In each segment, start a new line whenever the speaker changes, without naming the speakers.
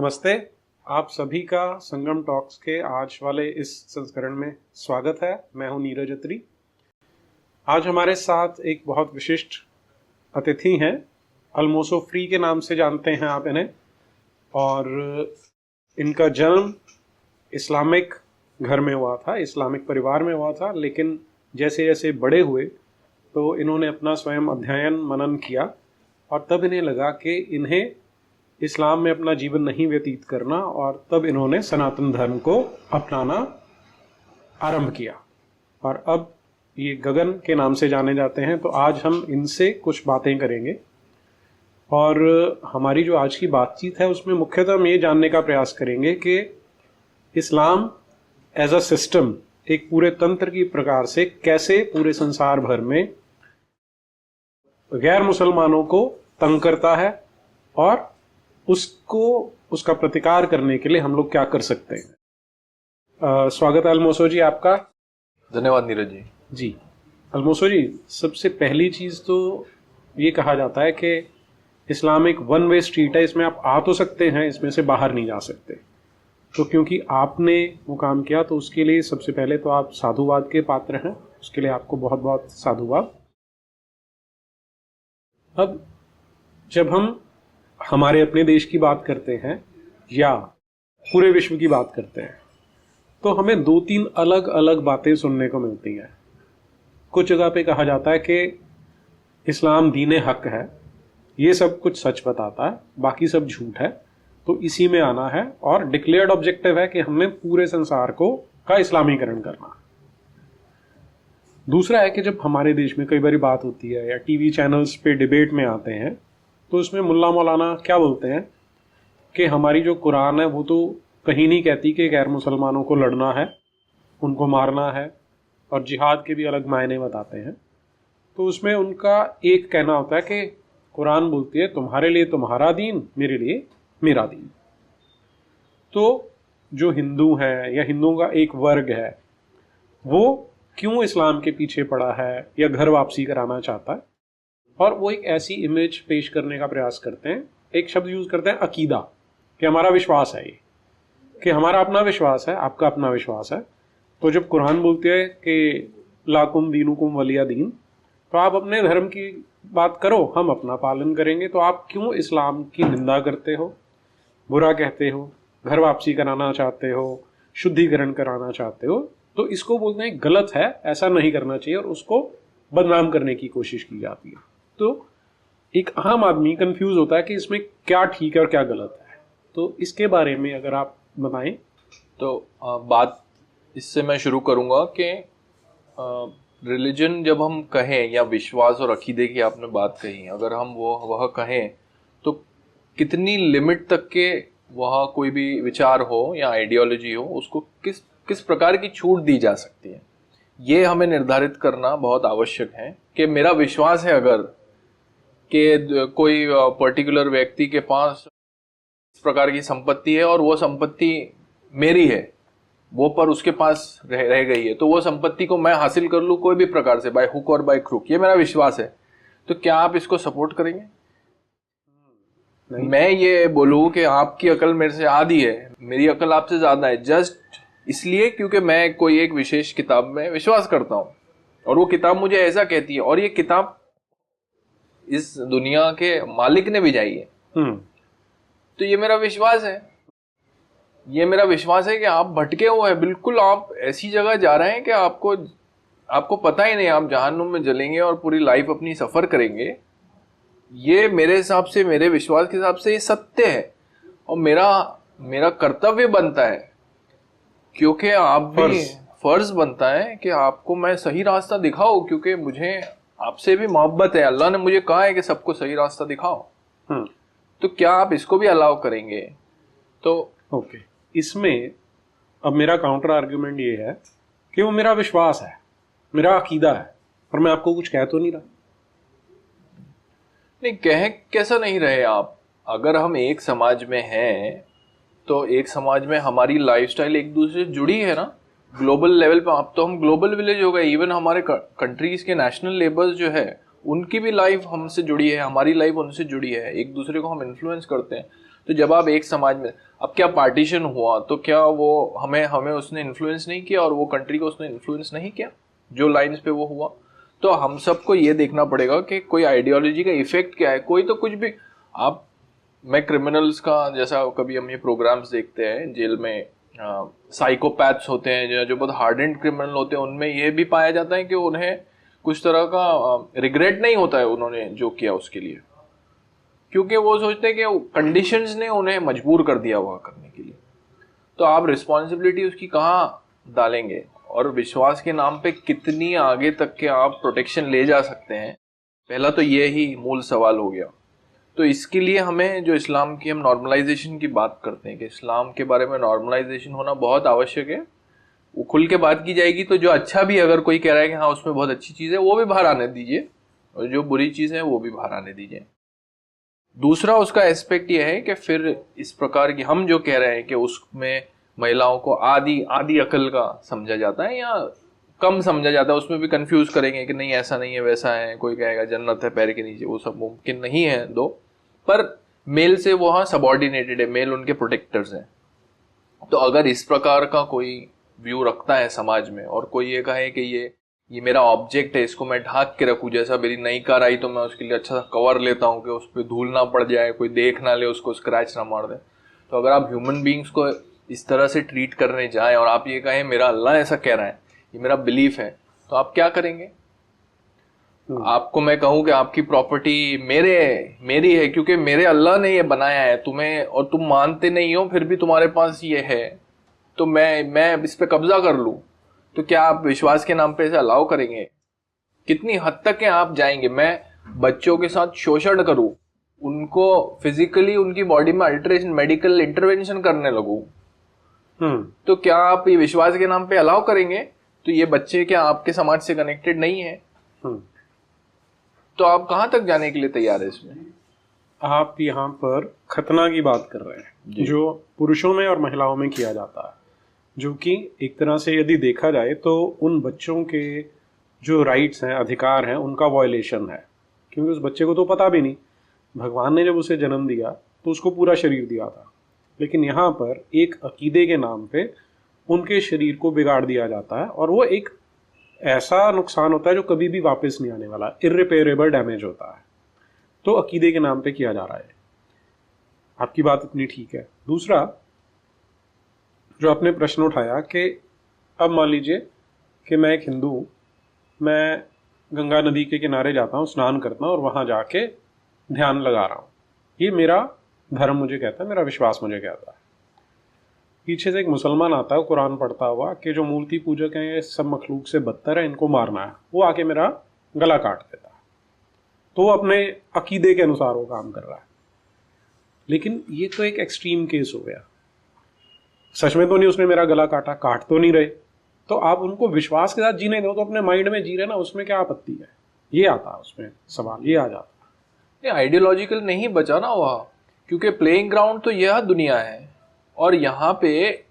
नमस्ते। आप सभी का संगम टॉक्स के आज वाले इस संस्करण में स्वागत है। मैं हूं नीरज अत्री। आज हमारे साथ एक बहुत विशिष्ट अतिथि हैं। अल्मोसो फ्री के नाम से जानते हैं आप इन्हें, और इनका जन्म इस्लामिक घर में हुआ था, इस्लामिक परिवार में हुआ था, लेकिन जैसे जैसे बड़े हुए तो इन्होंने अपना स्वयं अध्ययन मनन किया और तब इन्हें लगा कि इन्हें इस्लाम में अपना जीवन नहीं व्यतीत करना, और तब इन्होंने सनातन धर्म को अपनाना आरंभ किया और अब ये गगन के नाम से जाने जाते हैं। तो आज हम इनसे कुछ बातें करेंगे और हमारी जो आज की बातचीत है उसमें मुख्यतः हम ये जानने का प्रयास करेंगे कि इस्लाम एज अ सिस्टम, एक पूरे तंत्र की प्रकार से कैसे पूरे संसार भर में गैर मुसलमानों को तंग करता है और उसका प्रतिकार करने के लिए हम लोग क्या कर सकते हैं। स्वागत है अल्मोसो जी आपका।
धन्यवाद नीरज जी।
जी अल्मोसो जी, सबसे पहली चीज तो ये कहा जाता है कि इस्लाम एक वन वे स्ट्रीट है, इसमें आप आ तो सकते हैं, इसमें से बाहर नहीं जा सकते। तो क्योंकि आपने वो काम किया तो उसके लिए सबसे पहले तो आप साधुवाद के पात्र हैं, उसके लिए आपको बहुत बहुत साधुवाद। अब जब हम हमारे अपने देश की बात करते हैं या पूरे विश्व की बात करते हैं तो हमें दो तीन अलग अलग बातें सुनने को मिलती हैं। कुछ जगह पे कहा जाता है कि इस्लाम दीन हक है, ये सब कुछ सच बताता है, बाकी सब झूठ है, तो इसी में आना है, और डिक्लेयर्ड ऑब्जेक्टिव है कि हमने पूरे संसार का इस्लामीकरण करना। दूसरा है कि जब हमारे देश में कई बार बात होती है या टीवी चैनल्स पे डिबेट में आते हैं तो उसमें मुल्ला मौलाना क्या बोलते हैं कि हमारी जो कुरान है वो तो कहीं नहीं कहती कि गैर मुसलमानों को लड़ना है, उनको मारना है, और जिहाद के भी अलग मायने बताते हैं। तो उसमें उनका एक कहना होता है कि कुरान बोलती है तुम्हारे लिए तुम्हारा दीन, मेरे लिए मेरा दीन। तो जो हिंदू है या हिंदुओं का एक वर्ग है वो क्यों इस्लाम के पीछे पड़ा है या घर वापसी कराना चाहता है, और वो एक ऐसी इमेज पेश करने का प्रयास करते हैं, एक शब्द यूज करते हैं अकीदा, कि हमारा विश्वास है, ये कि हमारा अपना विश्वास है, आपका अपना विश्वास है। तो जब कुरान बोलती है कि लाकुम दीनुकुम वलिया दीन, तो आप अपने धर्म की बात करो, हम अपना पालन करेंगे। तो आप क्यों इस्लाम की निंदा करते हो, बुरा कहते हो, घर वापसी कराना चाहते हो, शुद्धिकरण कराना चाहते हो? तो इसको बोलते हैं गलत है, ऐसा नहीं करना चाहिए, और उसको बदनाम करने की कोशिश की जाती है। तो एक आम आदमी कंफ्यूज होता है कि इसमें क्या ठीक है और क्या गलत है। तो इसके बारे में अगर आप बताएं।
तो बात इससे मैं शुरू करूंगा कि रिलीजन जब हम कहें या विश्वास और अकीदे की आपने बात कही, अगर हम वह कहें तो कितनी लिमिट तक के वह कोई भी विचार हो या आइडियोलॉजी हो उसको किस प्रकार की छूट दी जा सकती है, ये हमें निर्धारित करना बहुत आवश्यक है। कि मेरा विश्वास है अगर कि कोई पर्टिकुलर व्यक्ति के पास इस प्रकार की संपत्ति है और वो संपत्ति मेरी है, वो पर उसके पास रह गई है, तो वो संपत्ति को मैं हासिल कर लूं कोई भी प्रकार से, बाय हुक और बाय क्रूक, ये मेरा विश्वास है। तो क्या आप इसको सपोर्ट करेंगे? मैं ये बोलूं कि आपकी अकल मेरे से आधी है, मेरी अकल आपसे ज्यादा है, जस्ट इसलिए क्योंकि मैं कोई एक विशेष किताब में विश्वास करता हूं और वो किताब मुझे ऐसा कहती है, और ये किताब इस दुनिया के मालिक ने भिजाई है, तो ये मेरा विश्वास है। ये मेरा विश्वास है कि आप भटके हुए हैं, बिल्कुल आप ऐसी जगह जा रहे हैं कि आपको पता ही नहीं, आप जहन्नुम में जलेंगे और पूरी लाइफ अपनी सफर करेंगे। ये मेरे हिसाब से, मेरे विश्वास के हिसाब से ये सत्य है, और मेरा कर्तव्य बनता है, क्योंकि आप भी फर्ज बनता है कि आपको मैं सही रास्ता दिखाऊं, क्योंकि मुझे आपसे भी मोहब्बत है। अल्लाह ने मुझे कहा है कि सबको सही रास्ता दिखाओ। तो क्या आप इसको भी अलाउ करेंगे? तो
ओके, इसमें अब मेरा काउंटर आर्ग्यूमेंट ये है कि वो मेरा विश्वास है, मेरा अकीदा है, और मैं आपको कुछ कह तो नहीं रहा।
नहीं, कह कैसा नहीं रहे आप? अगर हम एक समाज में हैं तो एक समाज में हमारी लाइफस्टाइल एक दूसरे से जुड़ी है ना, ग्लोबल लेवल पे। अब तो हम ग्लोबल विलेज हो गए, इवन हमारे कंट्रीज के नेशनल लेबर्स जो है उनकी भी लाइफ हमसे जुड़ी है, हमारी लाइफ उनसे जुड़ी है, एक दूसरे को हम इन्फ्लुएंस करते हैं। तो जब आप एक समाज में, अब क्या पार्टीशन हुआ तो क्या वो हमें हमें उसने इन्फ्लुएंस नहीं किया और वो कंट्री को उसने इन्फ्लुएंस नहीं किया जो लाइंस पे वो हुआ? तो हम सबको ये देखना पड़ेगा कि कोई आइडियोलॉजी का इफेक्ट क्या है। कोई तो कुछ भी, आप, मैं क्रिमिनल्स का, जैसा कभी हम ये प्रोग्राम्स देखते हैं जेल में, साइकोपैथ्स होते हैं जो बहुत हार्डेंड क्रिमिनल होते हैं, उनमें ये भी पाया जाता है कि उन्हें कुछ तरह का रिग्रेट नहीं होता है उन्होंने जो किया उसके लिए, क्योंकि वो सोचते हैं कि कंडीशंस ने उन्हें मजबूर कर दिया हुआ करने के लिए। तो आप रिस्पॉन्सिबिलिटी उसकी कहाँ डालेंगे, और विश्वास के नाम पे कितनी आगे तक के आप प्रोटेक्शन ले जा सकते हैं? पहला तो ये ही मूल सवाल हो गया। तो इसके लिए हमें, जो इस्लाम की हम नॉर्मलाइजेशन की बात करते हैं कि इस्लाम के बारे में नॉर्मलाइजेशन होना बहुत आवश्यक है, वो खुल के बात की जाएगी तो जो अच्छा भी अगर कोई कह रहा है कि हाँ उसमें बहुत अच्छी चीज़ है, वो भी बाहर आने दीजिए, और जो बुरी चीज़ है वो भी बाहर आने दीजिए। दूसरा उसका एस्पेक्ट ये है कि फिर इस प्रकार की हम जो कह रहे हैं कि उसमें महिलाओं को आधी अकल का समझा जाता है या कम समझा जाता है, उसमें भी कंफ्यूज करेंगे कि नहीं ऐसा नहीं है वैसा है, कोई कहेगा जन्नत है पैर के नीचे, वो सब मुमकिन नहीं है दो, पर मेल से वो हाँ सबॉर्डिनेटेड है, मेल उनके प्रोटेक्टर्स हैं। तो अगर इस प्रकार का कोई व्यू रखता है समाज में, और कोई ये कहे कि ये मेरा ऑब्जेक्ट है, इसको मैं ढाक के रखूं, जैसा मेरी नई कार आई तो मैं उसके लिए अच्छा सा कवर लेता हूं कि उस पर धूल ना पड़ जाए, कोई देख ना ले उसको, स्क्रैच ना मार दे। तो अगर आप ह्यूमन बींग्स को इस तरह से ट्रीट करने जाएं और आप ये कहें मेरा अल्लाह ऐसा कह रहा है, ये मेरा बिलीफ है, तो आप क्या करेंगे? आपको मैं कहूं कि आपकी प्रॉपर्टी मेरी है क्योंकि मेरे अल्लाह ने ये बनाया है तुम्हें, और तुम मानते नहीं हो फिर भी तुम्हारे पास ये है, तो मैं इस पे कब्जा कर लूं, तो क्या आप विश्वास के नाम पे इसे अलाउ करेंगे? कितनी हद तक है आप जाएंगे? मैं बच्चों के साथ शोषण करूं, उनको फिजिकली उनकी बॉडी में अल्टरेशन, मेडिकल इंटरवेंशन करने लगूं, तो क्या आप ये विश्वास के नाम पे अलाउ करेंगे? तो ये बच्चे क्या आपके समाज से कनेक्टेड नहीं है? तो आप कहां तक जाने के लिए तैयार है इसमें?
आप यहाँ पर खतना की बात कर रहे हैं जो पुरुषों में और महिलाओं में किया जाता है, जो कि एक तरह से यदि देखा जाए तो उन बच्चों के जो राइट्स हैं, अधिकार हैं, उनका वायलेशन है, क्योंकि उस बच्चे को तो पता भी नहीं, भगवान ने जब उसे जन्म दिया तो उसको पूरा शरीर दिया था, लेकिन यहाँ पर एक अकीदे के नाम पे उनके शरीर को बिगाड़ दिया जाता है, और वो एक ऐसा नुकसान होता है जो कभी भी वापस नहीं आने वाला, इर्रिपेयरेबल डैमेज होता है। तो अकीदे के नाम पे किया जा रहा है। आपकी बात इतनी ठीक है। दूसरा जो आपने प्रश्न उठाया कि अब मान लीजिए कि मैं एक हिंदू हूँ, मैं गंगा नदी के किनारे जाता हूँ, स्नान करता हूँ और वहाँ जाके ध्यान लगा रहा हूँ, ये मेरा धर्म मुझे कहता है, मेरा विश्वास मुझे कहता है। पीछे से एक मुसलमान आता है कुरान पढ़ता हुआ कि जो मूर्ति पूजक हैं ये सब मखलूक से बदतर है, इनको मारना है, वो आके मेरा गला काट देता है। तो वो अपने अकीदे के अनुसार वो काम कर रहा है, लेकिन ये तो एक एक्सट्रीम केस हो गया। सच में तो नहीं उसने मेरा गला काटा, काट तो नहीं रहे, तो आप उनको विश्वास के साथ जीने दो, तो अपने माइंड में जी रहे ना, उसमें क्या आपत्ति है? ये आता है उसमें सवाल, ये आ जाता
है। आइडियोलॉजिकल नहीं बचा ना वहाँ, क्योंकि प्लेइंग ग्राउंड तो यह दुनिया है, और यहाँ पे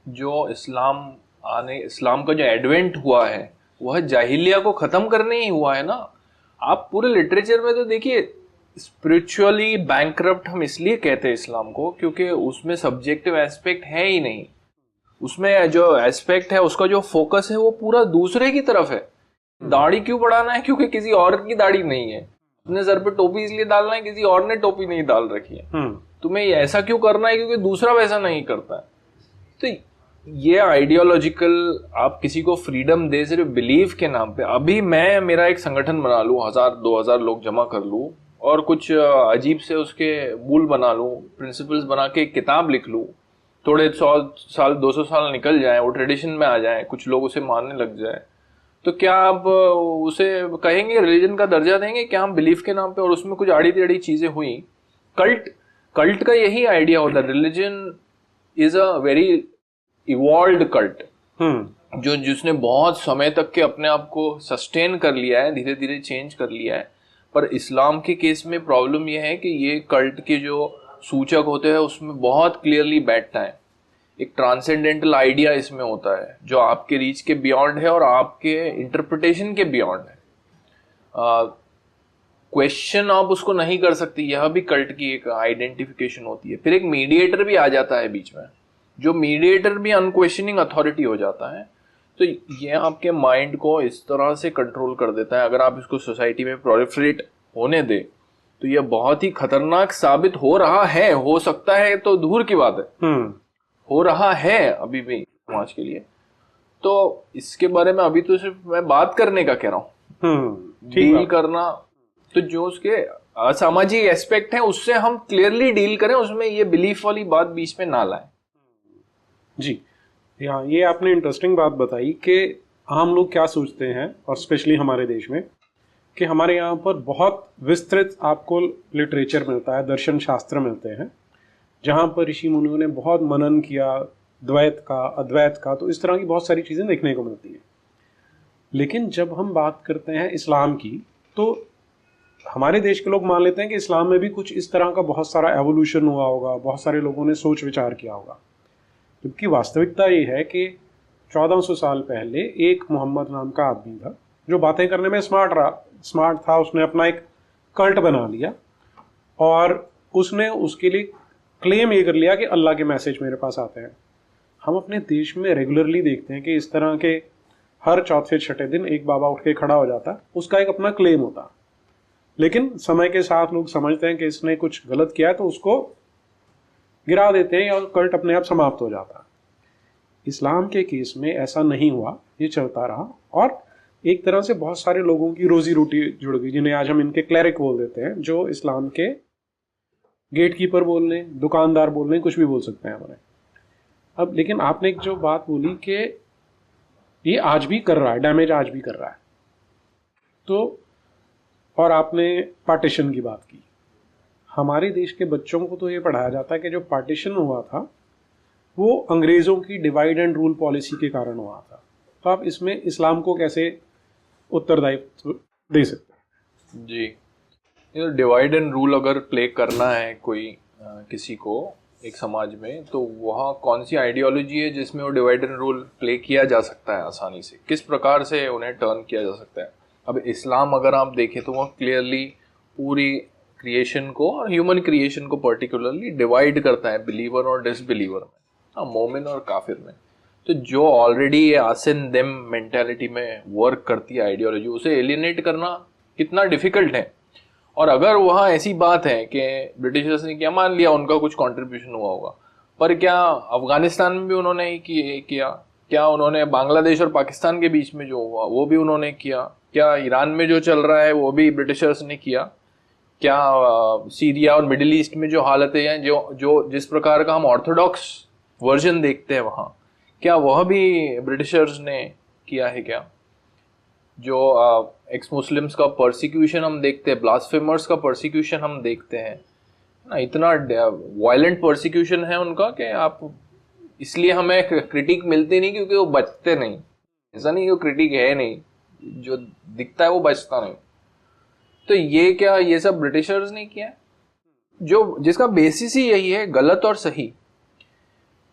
जो इस्लाम का जो एडवेंट हुआ है वह जाहिलिया को खत्म करने ही हुआ है ना। आप पूरे लिटरेचर में तो देखिए, स्पिरिचुअली बैंकरप्ट हम इसलिए कहते हैं इस्लाम को क्योंकि उसमें सब्जेक्टिव एस्पेक्ट है ही नहीं, उसमें जो एस्पेक्ट है उसका जो फोकस है वो पूरा दूसरे की तरफ है। दाढ़ी क्यों बढ़ाना है? क्योंकि किसी और की दाढ़ी नहीं है। अपने सर पे टोपी इसलिए डालना है, किसी और ने टोपी नहीं डाल रखी है। तुम्हें ऐसा क्यों करना है? क्योंकि दूसरा वैसा नहीं करता है। तो ये आइडियोलॉजिकल, आप किसी को फ्रीडम दे सिर्फ बिलीफ के नाम पे। अभी मैं मेरा एक संगठन बना लूं, 1000-2000 लोग जमा कर लूं और कुछ अजीब से उसके मूल बना लूं, प्रिंसिपल्स बना के एक किताब लिख लूं, थोड़े 100 साल 200 साल निकल जाए, वो ट्रेडिशन में आ जाए, कुछ लोग उसे मानने लग जाए, तो क्या आप उसे कहेंगे, रिलीजन का दर्जा देंगे क्या हम बिलीफ के नाम पे? और उसमें कुछ आड़ी टेढ़ी चीजें हुई। कल्ट का यही आइडिया होता है। Religion is a very evolved cult, जिसने बहुत समय तक के अपने आप को सस्टेन कर लिया है, धीरे धीरे चेंज कर लिया है। पर इस्लाम के केस में प्रॉब्लम यह है कि ये कल्ट के जो सूचक होते हैं उसमें बहुत क्लियरली बैठता है। एक ट्रांसेंडेंटल आइडिया इसमें होता है जो आपके रीच के बियॉन्ड है और आपके इंटरप्रिटेशन के बियॉन्ड है। क्वेश्चन आप उसको नहीं कर सकते, यह भी कल्ट की एक आइडेंटिफिकेशन होती है। फिर एक मीडिएटर भी आ जाता है बीच में, जो मीडिएटर भी अनक्वेश्चनिंग अथॉरिटी हो जाता है। तो ये आपके माइंड को इस तरह से कंट्रोल कर देता है, अगर आप इसको सोसाइटी में प्रोलिफरेट होने दे तो यह बहुत ही खतरनाक साबित हो रहा है। हो सकता है तो दूर की बात है, हो रहा है अभी भी समाज के लिए। तो इसके बारे में अभी तो सिर्फ मैं बात करने का कह रहा हूँ, डील करना। तो जो उसके असामाजिक एस्पेक्ट है उससे हम क्लियरली डील करें, उसमें ये बिलीफ वाली बात बीच में ना लाएं।
जी हाँ, ये आपने इंटरेस्टिंग बात बताई कि आम लोग क्या सोचते हैं, और स्पेशली हमारे देश में, कि हमारे यहाँ पर बहुत विस्तृत आपको लिटरेचर मिलता है, दर्शन शास्त्र मिलते हैं, जहाँ पर ऋषि मुनियों ने बहुत मनन किया द्वैत का, अद्वैत का, तो इस तरह की बहुत सारी चीज़ें देखने को मिलती हैं। लेकिन जब हम बात करते हैं इस्लाम की, तो हमारे देश के लोग मान लेते हैं कि इस्लाम में भी कुछ इस तरह का बहुत सारा एवोल्यूशन हुआ होगा, बहुत सारे लोगों ने सोच विचार किया होगा। जबकि वास्तविकता ये है कि 1400 साल पहले एक मोहम्मद नाम का आदमी था जो बातें करने में स्मार्ट था। उसने अपना एक कल्ट बना लिया और उसने उसके लिए क्लेम ये कर लिया कि अल्लाह के मैसेज मेरे पास आते हैं। हम अपने देश में रेगुलरली देखते हैं कि इस तरह के हर चौथे छठे दिन एक बाबा उठ के खड़ा हो जाता, उसका एक अपना क्लेम होता। लेकिन समय के साथ लोग समझते हैं कि इसने कुछ गलत किया है तो उसको गिरा देते हैं और कल्ट अपने आप समाप्त हो जाता है। इस्लाम के केस में ऐसा नहीं हुआ, ये चलता रहा और एक तरह से बहुत सारे लोगों की रोजी रोटी जुड़ गई, जिन्हें आज हम इनके क्लैरिक बोल देते हैं, जो इस्लाम के गेट कीपर बोल लें, दुकानदार बोल लें, कुछ भी बोल सकते हैं हमारे। अब लेकिन आपने एक जो बात बोली कि ये आज भी कर रहा है, डैमेज आज भी कर रहा है, तो और आपने पार्टीशन की बात की। हमारे देश के बच्चों को तो ये पढ़ाया जाता है कि जो पार्टीशन हुआ था वो अंग्रेज़ों की डिवाइड एंड रूल पॉलिसी के कारण हुआ था। तो आप इसमें इस्लाम को कैसे उत्तरदायित्व दे सकते हैं?
जी, डिवाइड एंड रूल अगर प्ले करना है कोई किसी को एक समाज में, तो वहाँ कौन सी आइडियोलॉजी है जिसमें वो डिवाइड एंड रूल प्ले किया जा सकता है आसानी से, किस प्रकार से उन्हें टर्न किया जा सकता है। अब इस्लाम अगर आप देखें तो वह क्लियरली पूरी क्रिएशन को और ह्यूमन क्रिएशन को पर्टिकुलरली डिवाइड करता है बिलीवर और डिसबिलीवर में, हाँ, मोमिन और काफिर में। तो जो ऑलरेडी ये आसिन देम मेंटालिटी में वर्क करती है आइडियोलॉजी, उसे एलिनेट करना कितना डिफिकल्ट है। और अगर वहाँ ऐसी बात है कि ब्रिटिशर्स ने क्या मान लिया उनका कुछ कंट्रीब्यूशन हुआ होगा, पर क्या अफगानिस्तान में भी उन्होंने ही किया? क्या उन्होंने बांग्लादेश और पाकिस्तान के बीच में जो हुआ वो भी उन्होंने किया? क्या ईरान में जो चल रहा है वो भी ब्रिटिशर्स ने किया? क्या सीरिया और मिडिल ईस्ट में जो हालतें हैं, जो जिस प्रकार का हम ऑर्थोडॉक्स वर्जन देखते हैं वहाँ, क्या वह भी ब्रिटिशर्स ने किया है क्या? जो एक्स मुस्लिम्स का परसिक्यूशन हम देखते हैं, ब्लास्फेमर्स का परसिक्यूशन हम देखते हैं ना, इतना वायलेंट परसिक्यूशन है उनका कि आप इसलिए हमें क्रिटिक मिलती नहीं क्योंकि वो बचते नहीं। ऐसा नहीं वो क्रिटिक है नहीं, जो दिखता है वो बचता नहीं। तो ये क्या ये सब ब्रिटिशर्स ने किया, जो जिसका बेसिस ही यही है गलत और सही।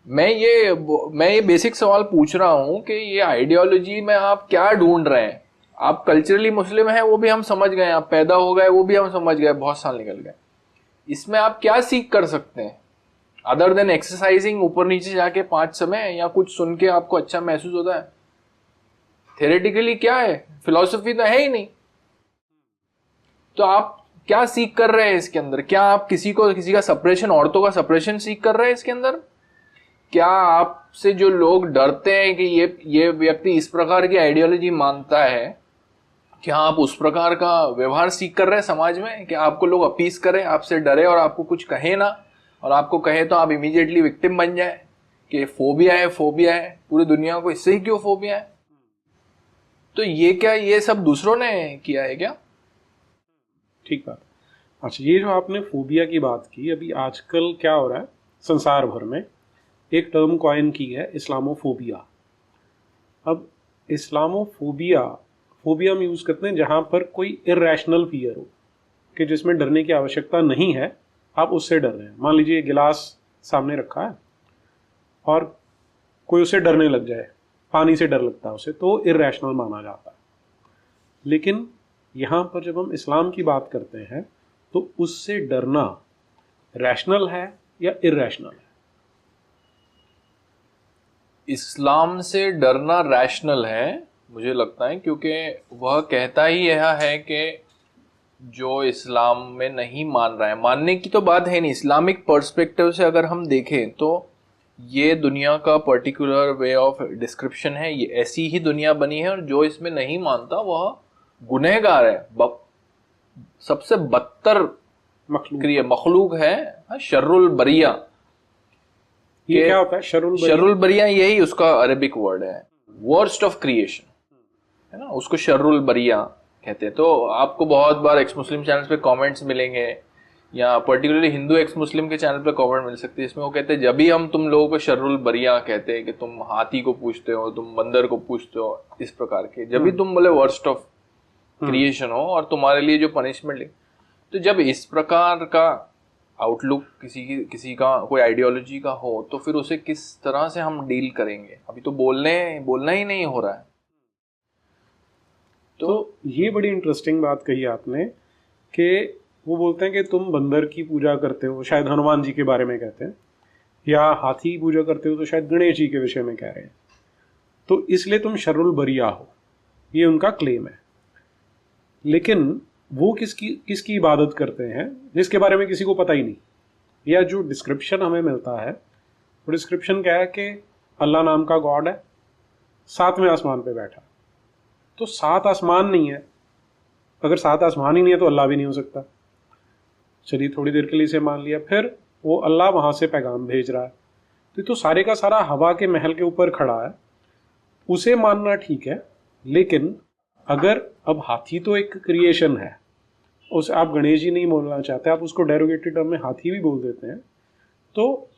मैं ये बेसिक सवाल पूछ रहा हूं कि ये आइडियोलॉजी में आप क्या ढूंढ रहे हैं? आप कल्चरली मुस्लिम हैं वो भी हम समझ गए, आप पैदा हो गए वो भी हम समझ गए, बहुत साल निकल गए। इसमें आप क्या सीख कर सकते हैं अदर देन एक्सरसाइजिंग, ऊपर नीचे जाके 5 समय या कुछ सुन के आपको अच्छा महसूस होता है? थ्योरेटिकली क्या है? फिलॉसफी तो है ही नहीं। तो आप क्या सीख कर रहे हैं इसके अंदर? क्या आप किसी का सप्रेशन, औरतों का सप्रेशन सीख कर रहे हैं इसके अंदर? क्या आपसे जो लोग डरते हैं कि ये व्यक्ति इस प्रकार की आइडियोलॉजी मानता है, क्या आप उस प्रकार का व्यवहार सीख कर रहे हैं समाज में कि आपको लोग अपीस करें, आपसे डरे और आपको कुछ कहे ना, और आपको कहे तो आप इमीडिएटली विक्टिम बन जाए कि फोबिया है पूरी दुनिया को, इससे ही क्यों फोबिया है? तो ये क्या ये सब दूसरों ने किया है क्या?
ठीक बात। अच्छा, ये जो आपने फोबिया की बात की, अभी आजकल क्या हो रहा है संसार भर में, एक टर्म कॉइन की है इस्लामोफोबिया। अब इस्लामोफोबिया हम यूज़ करते हैं जहाँ पर कोई इर्रेशनल फियर हो, कि जिसमें डरने की आवश्यकता नहीं है, आप उससे डर रहे हैं। मान लीजिए गिलास सामने रखा है और कोई उसे डरने लग जाए, पानी से डर लगता है उसे, तो इर्रेशनल माना जाता है। लेकिन यहाँ पर जब हम इस्लाम की बात करते हैं तो उससे डरना रैशनल है या इरैशनल है?
इस्लाम से डरना रैशनल है मुझे लगता है, क्योंकि वह कहता ही यह है कि जो इस्लाम में नहीं मान रहा है, मानने की तो बात है नहीं, इस्लामिक पर्सपेक्टिव से अगर हम देखें तो ये दुनिया का पर्टिकुलर वे ऑफ डिस्क्रिप्शन है, ये ऐसी ही दुनिया बनी है, और जो इसमें नहीं मानता वह गुनहगार है, सबसे बदतर मखलूक है, शर्रुल बरिया।
ये क्या होता है शर्रुल बरिया?
शर्रुल बरिया यही उसका अरेबिक वर्ड है, वर्स्ट ऑफ क्रिएशन, है ना, उसको शर्रुल बरिया कहते हैं। तो आपको बहुत बार एक्स मुस्लिम चैनल्स पे कमेंट्स मिलेंगे, या पर्टिकुलरली हिंदू एक्स मुस्लिम के चैनल पे कमेंट मिल सकती है, इसमें वो कहते हैं जब भी हम तुम लोगों को शर्रुल बरिया कहते हैं कि तुम हाथी को पूछते हो, तुम बंदर को पूछते हो, इस प्रकार के, जब भी तुम बोले वर्स्ट ऑफ क्रिएशन हो और तुम्हारे लिए जो पनिशमेंट, तो जब इस प्रकार का आउटलुक किसी का कोई आइडियोलॉजी का हो तो फिर उसे किस तरह से हम डील करेंगे? अभी तो बोलना ही नहीं हो रहा है।
तो ये बड़ी इंटरेस्टिंग बात कही आपने कि वो बोलते हैं कि तुम बंदर की पूजा करते हो, शायद हनुमान जी के बारे में कहते हैं, या हाथी की पूजा करते हो तो शायद गणेश जी के विषय में कह रहे हैं, तो इसलिए तुम शर्रुल बरिया हो, ये उनका क्लेम है। लेकिन वो किसकी इबादत करते हैं जिसके बारे में किसी को पता ही नहीं, या जो डिस्क्रिप्शन हमें मिलता है वो डिस्क्रिप्शन क्या है कि अल्लाह नाम का गॉड है, 7वें आसमान पे बैठा। तो 7 आसमान नहीं है, अगर 7 आसमान ही नहीं है तो अल्लाह भी नहीं हो सकता। चलिए थोड़ी देर के लिए इसे मान लिया, फिर वो अल्लाह वहां से पैगाम भेज रहा है, तो सारे का सारा हवा के महल के ऊपर खड़ा है, उसे मानना ठीक है। लेकिन अगर अब हाथी तो एक क्रिएशन है, उस आप गणेश जी नहीं बोलना चाहते, आप उसको डेरोगेटेड टर्म में हाथी भी बोल देते हैं, तो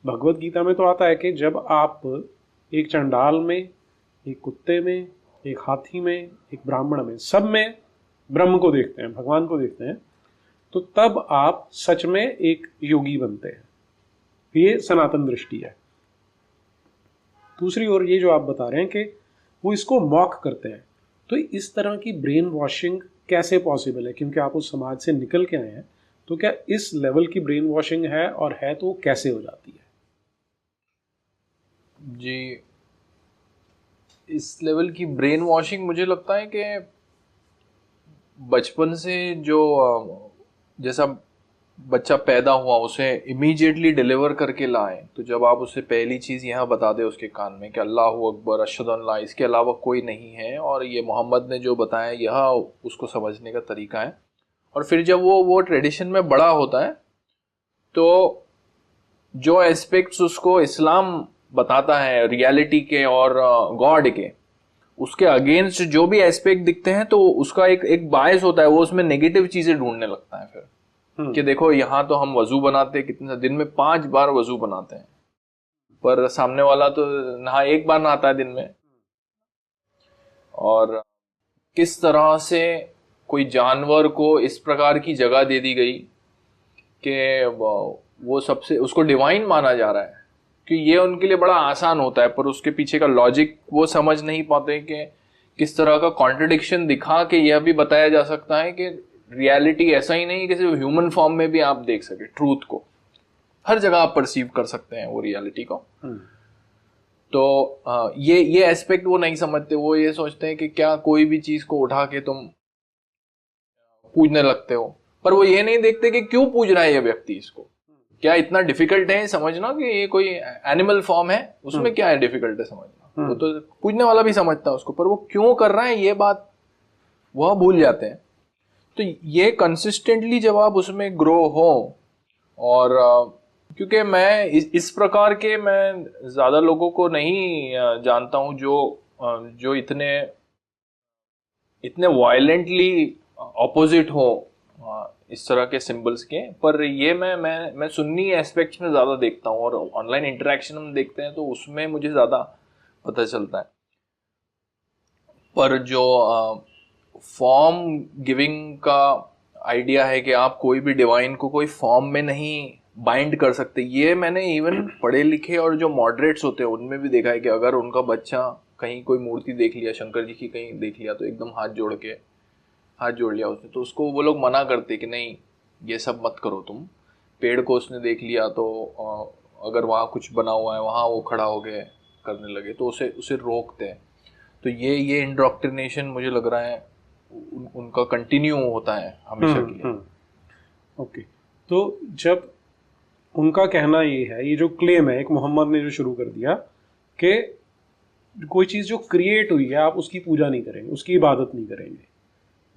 भगवत गीता में तो आता है कि जब आप एक चंडाल में, एक कुत्ते में, एक हाथी में, एक ब्राह्मण में, सब में ब्रह्म को देखते हैं, भगवान को देखते हैं, तो तब आप सच में एक योगी बनते हैं। ये सनातन दृष्टि है। दूसरी ओर ये जो आप बता रहे हैं कि वो इसको मॉक करते हैं, तो इस तरह की ब्रेन वॉशिंग कैसे पॉसिबल है? क्योंकि आप उस समाज से निकल के आए हैं, तो क्या इस लेवल की ब्रेन वॉशिंग है, और है तो कैसे हो जाती है?
जी, इस लेवल की ब्रेन वॉशिंग मुझे लगता है कि बचपन से जो जैसा बच्चा पैदा हुआ उसे इमीडिएटली डिलीवर करके लाएं, तो जब आप उसे पहली चीज़ यहाँ बता दें उसके कान में कि अल्लाह अकबर, अशहदु अन ला, इसके अलावा कोई नहीं है, और ये मोहम्मद ने जो बताया यह उसको समझने का तरीका है। और फिर जब वो ट्रेडिशन में बड़ा होता है तो जो एस्पेक्ट्स उसको इस्लाम बताता है रियलिटी के और गॉड के, उसके अगेंस्ट जो भी एस्पेक्ट दिखते हैं तो उसका एक बायस होता है, वो उसमें नेगेटिव चीजें ढूंढने लगता है फिर कि देखो यहाँ तो हम वजू बनाते, कितने दिन में 5 बार वजू बनाते हैं, पर सामने वाला तो नहा 1 बार नहाता है दिन में। और किस तरह से कोई जानवर को इस प्रकार की जगह दे दी गई कि वो सबसे उसको डिवाइन माना जा रहा है, कि ये उनके लिए बड़ा आसान होता है, पर उसके पीछे का लॉजिक वो समझ नहीं पाते कि किस तरह का कॉन्ट्रडिक्शन दिखा के यह भी बताया जा सकता है कि रियलिटी ऐसा ही नहीं कि सिर्फ ह्यूमन फॉर्म में भी आप देख सके, ट्रूथ को हर जगह आप परसीव कर सकते हैं वो रियलिटी को। तो ये एस्पेक्ट वो नहीं समझते, वो ये सोचते हैं कि क्या कोई भी चीज को उठा के तुम पूजने लगते हो, पर वो ये नहीं देखते कि क्यों पूज रहा है ये व्यक्ति इसको, क्या इतना डिफिकल्ट है समझना कि ये कोई एनिमल फॉर्म है, उसमें क्या है डिफिकल्ट है समझना। वो तो पूजने वाला भी समझता है उसको, पर वो क्यों कर रहा है ये बात वह भूल जाते हैं। तो ये कंसिस्टेंटली जब आप उसमें ग्रो हो, और क्योंकि मैं इस प्रकार के मैं ज्यादा लोगों को नहीं जानता हूं जो इतने वायलेंटली ऑपोजिट हो इस तरह के सिंबल्स के, पर ये मैं सुन्नी एस्पेक्ट्स में ज्यादा देखता हूँ, और ऑनलाइन इंटरेक्शन हम देखते हैं तो उसमें मुझे ज्यादा पता चलता है। पर जो फॉर्म गिविंग का आइडिया है कि आप कोई भी डिवाइन को कोई फॉर्म में नहीं बाइंड कर सकते, ये मैंने इवन पढ़े लिखे और जो मॉडरेट्स होते हैं उनमें भी देखा है कि अगर उनका बच्चा कहीं कोई मूर्ति देख लिया, शंकर जी की कहीं देख लिया, तो एकदम हाथ जोड़ के हाथ जोड़ लिया उसने, तो उसको वो लोग मना करते कि नहीं ये सब मत करो तुम। पेड़ को उसने देख लिया तो अगर वहाँ कुछ बना हुआ है वहाँ वो खड़ा हो गए करने लगे, तो उसे उसे रोकते हैं। तो ये इंडोक्ट्रिनेशन मुझे लग रहा है उनका कंटिन्यू होता है हमेशा के लिए।
ओके, तो जब उनका कहना ये है, ये जो क्लेम है एक मोहम्मद ने जो शुरू कर दिया कि कोई चीज़ जो क्रिएट हुई है आप उसकी पूजा नहीं करेंगे, उसकी इबादत नहीं करेंगे।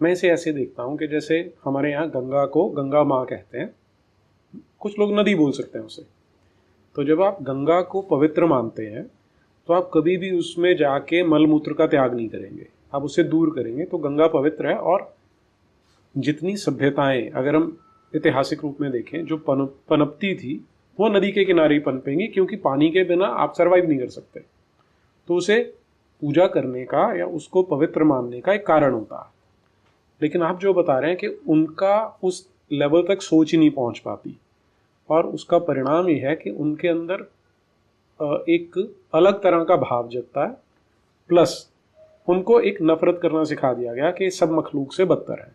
मैं इसे ऐसे देखता हूँ कि जैसे हमारे यहाँ गंगा को गंगा माँ कहते हैं, कुछ लोग नदी बोल सकते हैं उसे। तो जब आप गंगा को पवित्र मानते हैं तो आप कभी भी उसमें जाके मल मूत्र का त्याग नहीं करेंगे, आप उससे दूर करेंगे। तो गंगा पवित्र है, और जितनी सभ्यताएं अगर हम ऐतिहासिक रूप में देखें जो पनपती थी वो नदी के किनारे ही पनपेंगी, क्योंकि पानी के बिना आप सरवाइव नहीं कर सकते। तो उसे पूजा करने का या उसको पवित्र मानने का एक कारण होता है। लेकिन आप जो बता रहे हैं कि उनका उस लेवल तक सोच ही नहीं पहुंच पाती, और उसका परिणाम ये है कि उनके अंदर एक अलग तरह का भाव जगता है, प्लस उनको एक नफरत करना सिखा दिया गया कि सब मखलूक से बदतर है।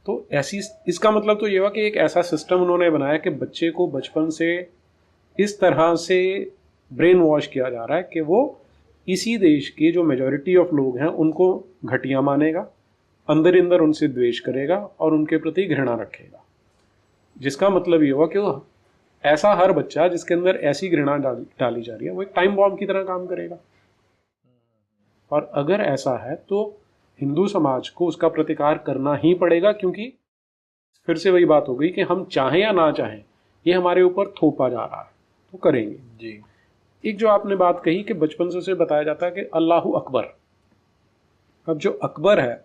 तो ऐसी, इसका मतलब तो ये हुआ कि एक ऐसा सिस्टम उन्होंने बनाया कि बच्चे को बचपन से इस तरह से ब्रेन वॉश किया जा रहा है कि वो इसी देश के जो मेजॉरिटी ऑफ लोग हैं उनको घटिया मानेगा, अंदर अंदर उनसे द्वेष करेगा और उनके प्रति घृणा रखेगा। जिसका मतलब ये हुआ कि वो ऐसा हर बच्चा जिसके अंदर ऐसी घृणा डाली जा रही है वो एक टाइम बॉम्ब की तरह काम करेगा। और अगर ऐसा है तो हिंदू समाज को उसका प्रतिकार करना ही पड़ेगा, क्योंकि फिर से वही बात हो गई कि हम चाहें या ना चाहें ये हमारे ऊपर थोपा जा रहा है, तो करेंगे
जी।
एक जो आपने बात कही कि बचपन से उसे बताया जाता है कि अल्लाहु अकबर। अब जो अकबर है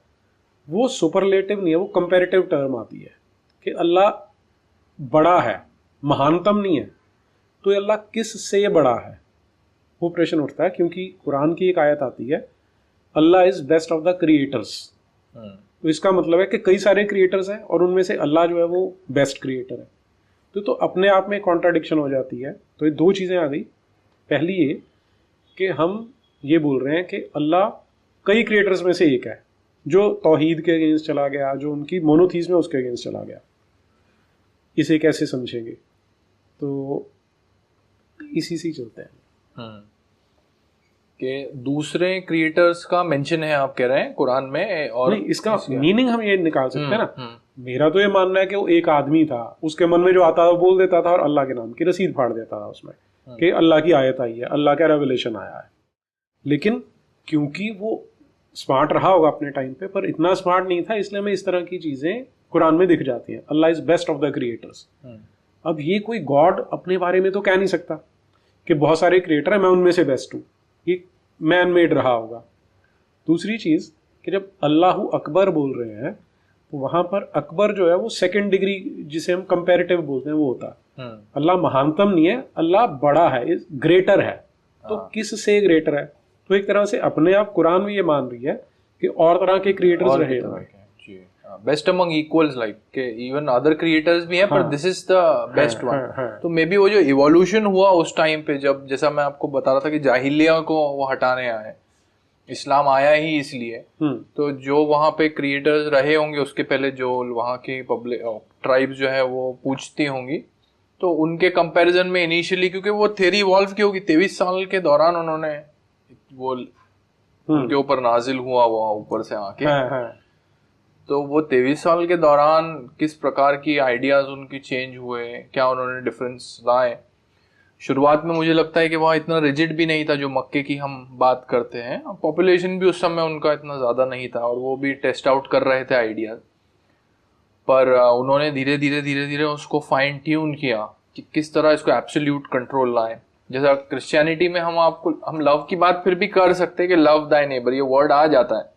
वो सुपरलेटिव नहीं है, वो कंपैरेटिव टर्म आती है कि अल्लाह बड़ा है, महानतम नहीं है। तो अल्लाह किस से बड़ा है, वो प्रश्न उठता है, क्योंकि कुरान की एक आयत आती है Allah is best of the creators. तो इसका मतलब है कि कई सारे क्रिएटर्स हैं और उनमें से अल्लाह जो है वो बेस्ट क्रिएटर है। तो अपने आप में कॉन्ट्राडिक्शन हो जाती है। तो ये दो चीज़ें आ गई। पहली ये कि हम ये बोल रहे हैं कि अल्लाह कई क्रिएटर्स में से एक है जो तौहीद के अगेंस्ट चला गया, जो उनकी मोनोथीज़म है उसके अगेंस्ट चला गया। इसे कैसे समझेंगे? तो इसी से चलते हैं
कि दूसरे क्रिएटर्स का मेंशन है आप कह रहे हैं कुरान में, और
नहीं, इसका मीनिंग हम ये निकाल सकते हैं ना। मेरा तो ये मानना है कि वो एक आदमी था, उसके मन में जो आता था वो बोल देता था और अल्लाह के नाम की रसीद फाड़ देता था उसमें कि अल्लाह की आयत आई है, अल्लाह का रेवलेशन आया है। लेकिन क्योंकि वो स्मार्ट रहा होगा अपने टाइम पे, पर इतना स्मार्ट नहीं था, इसलिए हमें इस तरह की चीजें कुरान में दिख जाती हैं। Allah is best of the creators. अब ये कोई गॉड अपने बारे में तो कह नहीं सकता कि बहुत सारे क्रिएटर है मैं उनमें से बेस्ट हूँ, ये मैन मेड रहा होगा। दूसरी चीज कि जब अल्लाहु अकबर बोल रहे हैं तो वहां पर अकबर जो है वो सेकंड डिग्री जिसे हम कंपैरेटिव बोलते हैं वो होता है। अल्लाह महानतम नहीं है, अल्लाह बड़ा है, ग्रेटर है। तो किस से ग्रेटर है? तो एक तरह से अपने आप कुरान भी ये मान रही है कि और तरह के क्रिएटर्स रहे
best among equals, like even other creators भी हैं, पर this is the best one. तो मे बी वो जो इवोल्यूशन हुआ उस टाइम पे, जब जैसा मैं आपको बता रहा था कि जाहिलिया को वो हटाने आए, इस्लाम आया ही इसलिए। तो जो वहाँ पे क्रिएटर्स रहे होंगे उसके पहले, जो वहाँ की पब्लिक ट्राइब्स जो है वो पूछती होंगी, तो उनके कंपैरिजन में इनिशियली, क्योंकि वो थ्योरी इवॉल्व की होगी 23 साल के दौरान, उन्होंने वो उनके ऊपर नाजिल हुआ वो ऊपर से आके। तो वो 23 साल के दौरान किस प्रकार की आइडियाज उनकी चेंज हुए, क्या उन्होंने डिफरेंस लाए। शुरुआत में मुझे लगता है कि वहाँ इतना रिजिड भी नहीं था जो मक्के की हम बात करते हैं, पॉपुलेशन भी उस समय उनका इतना ज़्यादा नहीं था और वो भी टेस्ट आउट कर रहे थे आइडियाज। पर उन्होंने धीरे धीरे उसको फाइन ट्यून किया कि किस तरह इसको एब्सोल्यूट कंट्रोल लाए। जैसा क्रिश्चियनिटी में हम लव की बात फिर भी कर सकते हैं कि लव दाई नेबर, ये वर्ड आ जाता है,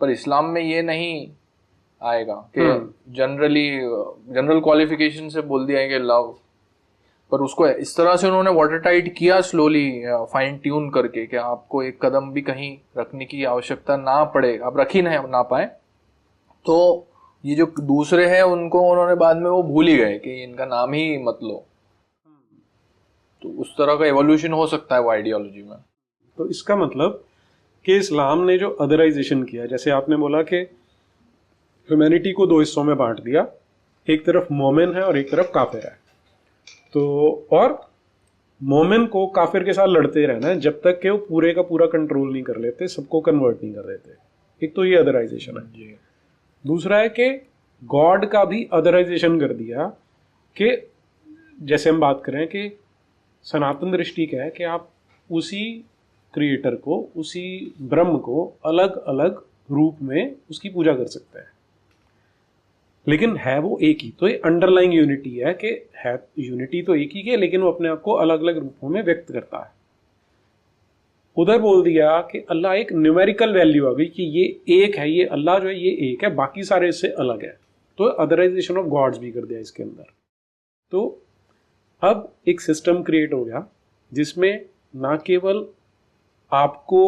पर इस्लाम में ये नहीं आएगा कि जनरल क्वालिफिकेशन से बोल दिया है कि लव। पर उसको इस तरह से उन्होंने वाटर टाइट किया, स्लोली फाइन ट्यून करके, कि आपको एक कदम भी कहीं रखने की आवश्यकता ना पड़े, आप रख ही ना पाए। तो ये जो दूसरे हैं उनको उन्होंने बाद में वो भूल ही गए कि इनका नाम ही मत लो। तो उस तरह का एवोल्यूशन हो सकता है वो आइडियोलॉजी में।
तो इसका मतलब कि इस्लाम ने जो अदराइजेशन किया, जैसे आपने बोला कि ह्यूमैनिटी को दो हिस्सों में बांट दिया, एक तरफ मोमिन है और एक तरफ काफिर है। तो और मोमिन को काफिर के साथ लड़ते रहना है जब तक कि वो पूरे का पूरा कंट्रोल नहीं कर लेते, सबको कन्वर्ट नहीं कर देते। एक तो ये अदराइजेशन है। दूसरा है कि गॉड का भी अदराइजेशन कर दिया, कि जैसे हम बात करें कि सनातन दृष्टि क्या है कि आप उसी क्रिएटर को, उसी ब्रह्म को अलग अलग रूप में उसकी पूजा कर सकते हैं, लेकिन है वो एक ही। तो ये अंडरलाइंग यूनिटी है कि है यूनिटी तो एक ही के, लेकिन वो अपने आप को अलग अलग रूपों में व्यक्त करता है। उधर बोल दिया कि अल्लाह एक न्यूमेरिकल वैल्यू आ गई कि ये एक है, ये अल्लाह जो है ये एक है, बाकी सारे इससे अलग है। तो अदराइजेशन ऑफ गॉड्स भी कर दिया इसके अंदर। तो अब एक सिस्टम क्रिएट हो गया जिसमें ना केवल आपको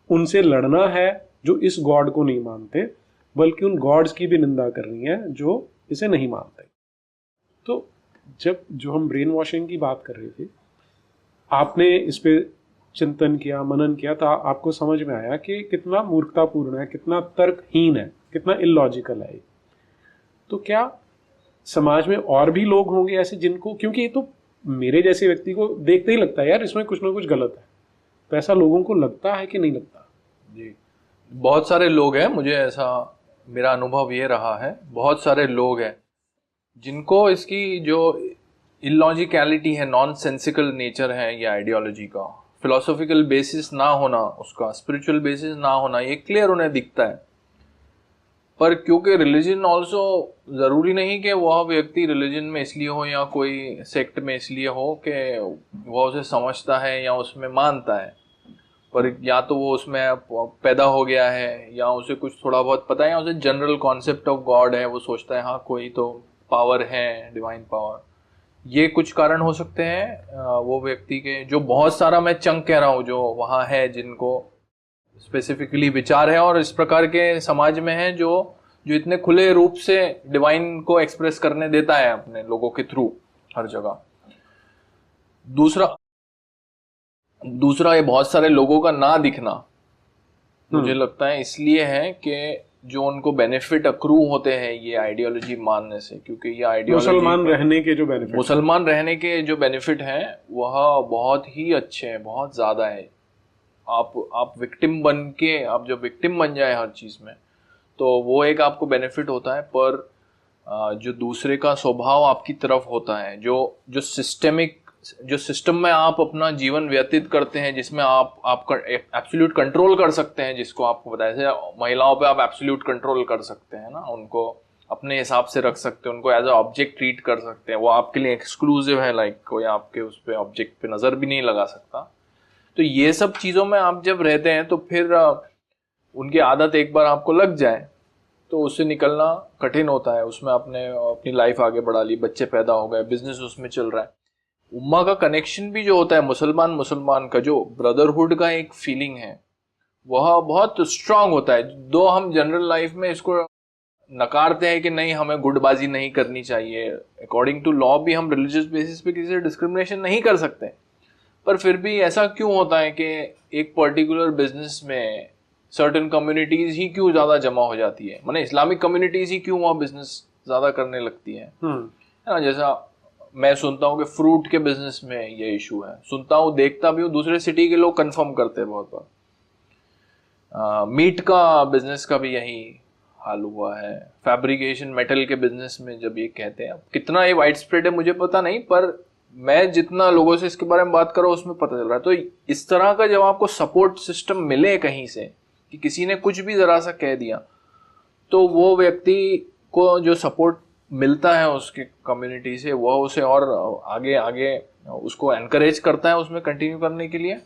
उनसे लड़ना है जो इस गॉड को नहीं मानते, बल्कि उन गॉड्स की भी निंदा करनी है जो इसे नहीं मानते। तो जब जो हम ब्रेन वॉशिंग की बात कर रहे थे, आपने इस पे चिंतन किया, मनन किया, तो आपको समझ में आया कि कितना मूर्खतापूर्ण है, कितना तर्कहीन है, कितना इलॉजिकल है। तो क्या समाज में और भी लोग होंगे ऐसे जिनको, क्योंकि ये तो मेरे जैसे व्यक्ति को देखते ही लगता है यार इसमें कुछ ना कुछ गलत है, तो ऐसा लोगों को लगता है कि नहीं लगता?
जी, बहुत सारे लोग हैं, मुझे ऐसा मेरा अनुभव ये रहा है, बहुत सारे लोग हैं जिनको इसकी जो इलॉजिकलिटी है, नॉन सेंसिकल नेचर है ये आइडियोलॉजी का, फिलोसॉफिकल बेसिस ना होना, उसका स्पिरिचुअल बेसिस ना होना, ये क्लियर उन्हें दिखता है। पर क्योंकि रिलीजन ऑल्सो ज़रूरी नहीं कि वह व्यक्ति रिलीजन में इसलिए हो या कोई सेक्ट में इसलिए हो कि वह उसे समझता है या उसमें मानता है, पर या तो वो उसमें पैदा हो गया है या उसे कुछ थोड़ा बहुत पता है या उसे जनरल कॉन्सेप्ट ऑफ गॉड है, वो सोचता है हाँ कोई तो पावर है, डिवाइन पावर। ये कुछ कारण हो सकते हैं वो व्यक्ति के, जो बहुत सारा मैं चंक कह रहा हूँ जो वहाँ है, जिनको स्पेसिफिकली विचार है और इस प्रकार के समाज में है जो इतने खुले रूप से डिवाइन को एक्सप्रेस करने देता है अपने लोगों के थ्रू हर जगह। दूसरा ये बहुत सारे लोगों का ना दिखना मुझे लगता है इसलिए है कि जो उनको बेनिफिट अक्रू होते हैं ये आइडियोलॉजी मानने से, क्योंकि ये आइडियोलॉजी
मुसलमान रहने के जो बेनिफिट हैं वह बहुत ही अच्छे हैं, बहुत ज्यादा है। आप विक्टिम बन के, आप जब विक्टिम बन जाए हर चीज में तो वो एक आपको बेनिफिट होता है, पर जो दूसरे का स्वभाव आपकी तरफ होता है, जो सिस्टम में आप अपना जीवन व्यतीत करते हैं, जिसमें आप एब्सोल्यूट कंट्रोल कर सकते हैं, जिसको आपको बताया, जैसे महिलाओं पे आप एब्सोल्यूट कंट्रोल कर सकते हैं ना, उनको अपने हिसाब से रख सकते हैं, उनको एज अ ऑब्जेक्ट ट्रीट कर सकते हैं, वो आपके लिए एक्सक्लूसिव है, लाइक कोई आपके उस पे ऑब्जेक्ट पे नजर भी नहीं लगा सकता। तो ये सब चीजों में आप जब रहते हैं तो फिर उनकी आदत एक बार आपको लग जाए तो उससे निकलना कठिन होता है। उसमें आपने अपनी लाइफ आगे बढ़ा ली, बच्चे पैदा हो गए, बिजनेस उसमें चल रहा है, उम्मा का कनेक्शन भी जो होता है, मुसलमान का जो ब्रदरहुड का एक फीलिंग है वह बहुत स्ट्रांग होता है। दो हम जनरल लाइफ में इसको नकारते हैं कि नहीं हमें गुटबाजी नहीं करनी चाहिए, अकॉर्डिंग टू लॉ भी हम रिलीजियस बेसिस पे किसी से डिस्क्रिमिनेशन नहीं कर सकते, पर फिर भी ऐसा क्यों होता है कि एक पर्टिकुलर बिजनेस में सर्टेन कम्युनिटीज ही क्यों ज्यादा जमा हो जाती है, माने इस्लामिक कम्युनिटीज ही क्यों वहाँ बिजनेस ज्यादा करने लगती है ना। जैसा मैं सुनता हूँ कि फ्रूट के बिजनेस में ये इशू है, सुनता हूँ, देखता भी हूँ, दूसरे सिटी के लोग कंफर्म करते हैं बहुत बार। मीट का बिजनेस का भी यही हाल हुआ है, फैब्रिकेशन मेटल के बिजनेस में जब ये कहते हैं, कितना ये वाइड स्प्रेड है मुझे पता नहीं, पर मैं जितना लोगों से इसके बारे में बात कर रहा हूँ उसमें पता चल रहा है। तो इस तरह का जब आपको सपोर्ट सिस्टम मिले कहीं से कि किसी ने कुछ भी जरा सा कह दिया, तो वो व्यक्ति को जो सपोर्ट मिलता है उसकी कम्युनिटी से, वह उसे और आगे उसको एनकरेज करता है उसमें कंटिन्यू करने के लिए,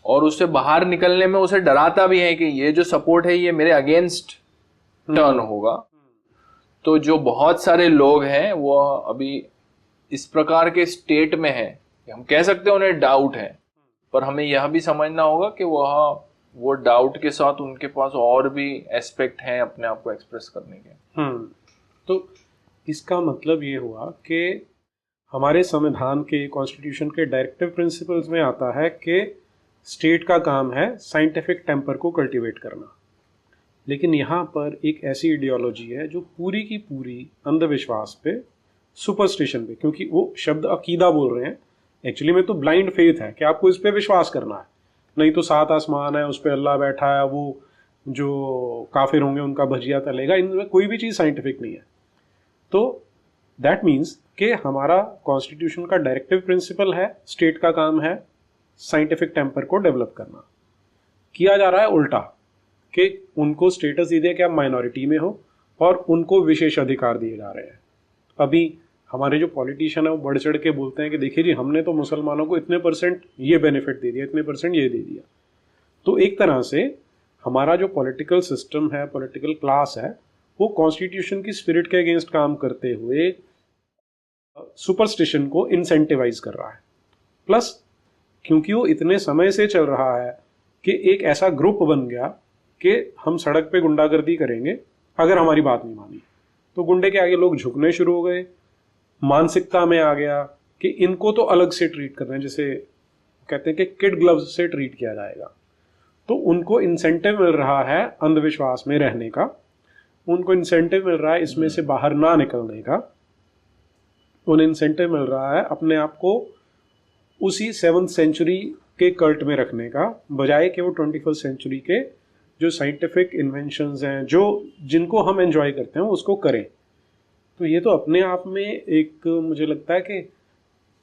और उससे बाहर निकलने में उसे डराता भी है कि ये जो सपोर्ट है ये मेरे अगेंस्ट टर्न होगा। तो जो बहुत सारे लोग हैं वो अभी इस प्रकार के स्टेट में है, हम कह सकते हैं उन्हें डाउट है, पर हमें यह भी समझना होगा कि वो डाउट के साथ उनके पास और भी एस्पेक्ट हैं अपने आप को एक्सप्रेस करने के। तो इसका मतलब ये हुआ कि हमारे संविधान के, कॉन्स्टिट्यूशन के डायरेक्टिव प्रिंसिपल्स में आता है कि स्टेट का काम है साइंटिफिक टेम्पर को कल्टीवेट करना। लेकिन यहाँ पर एक ऐसी आइडियोलॉजी है जो पूरी की पूरी अंधविश्वास पे, सुपरस्टिशन पे, क्योंकि वो शब्द अकीदा बोल रहे हैं, एक्चुअली में तो ब्लाइंड फेथ है कि आपको इस पे विश्वास करना है, नहीं तो सात आसमान है, उस पे अल्लाह बैठा है, वो जो काफिर होंगे उनका भजिया तलेगा, इनमें कोई भी चीज़ साइंटिफिक नहीं है। तो दैट मीन्स कि हमारा कॉन्स्टिट्यूशन का डायरेक्टिव प्रिंसिपल है, स्टेट का काम है साइंटिफिक टेम्पर को डेवलप करना। किया जा रहा है उल्टा कि उनको स्टेटस दे दिया कि आप माइनॉरिटी में हो और उनको विशेष अधिकार दिए जा रहे हैं। अभी हमारे जो पॉलिटिशियन है वो बढ़ चढ़ के बोलते हैं कि देखिए जी, हमने तो मुसलमानों को इतने परसेंट ये बेनिफिट दे दिया, इतने परसेंट ये दे दिया। तो एक तरह से हमारा जो पॉलिटिकल सिस्टम है, पॉलिटिकल क्लास है, वो कॉन्स्टिट्यूशन की स्पिरिट के अगेंस्ट काम करते हुए सुपरस्टिशन को इंसेंटिवाइज कर रहा है। प्लस क्योंकि वो इतने समय से चल रहा है कि एक ऐसा ग्रुप बन गया कि हम सड़क पे गुंडागर्दी करेंगे अगर हमारी बात नहीं मानी, तो गुंडे के आगे लोग झुकने शुरू हो गए। मानसिकता में आ गया कि इनको तो अलग से ट्रीट करना है, जैसे कहते हैं कि किड ग्लव्स से ट्रीट किया जाएगा। तो उनको इंसेंटिव मिल रहा है अंधविश्वास में रहने का, उनको इंसेंटिव मिल रहा है इसमें से बाहर ना निकलने का, उन्हें इंसेंटिव मिल रहा है अपने आप को उसी 7th सेंचुरी के कल्ट में रखने का, बजाय कि वो 21st सेंचुरी के जो साइंटिफिक इन्वेंशंस हैं, जो जिनको हम एंजॉय करते हैं, उसको करें। तो ये तो अपने आप में एक, मुझे लगता है कि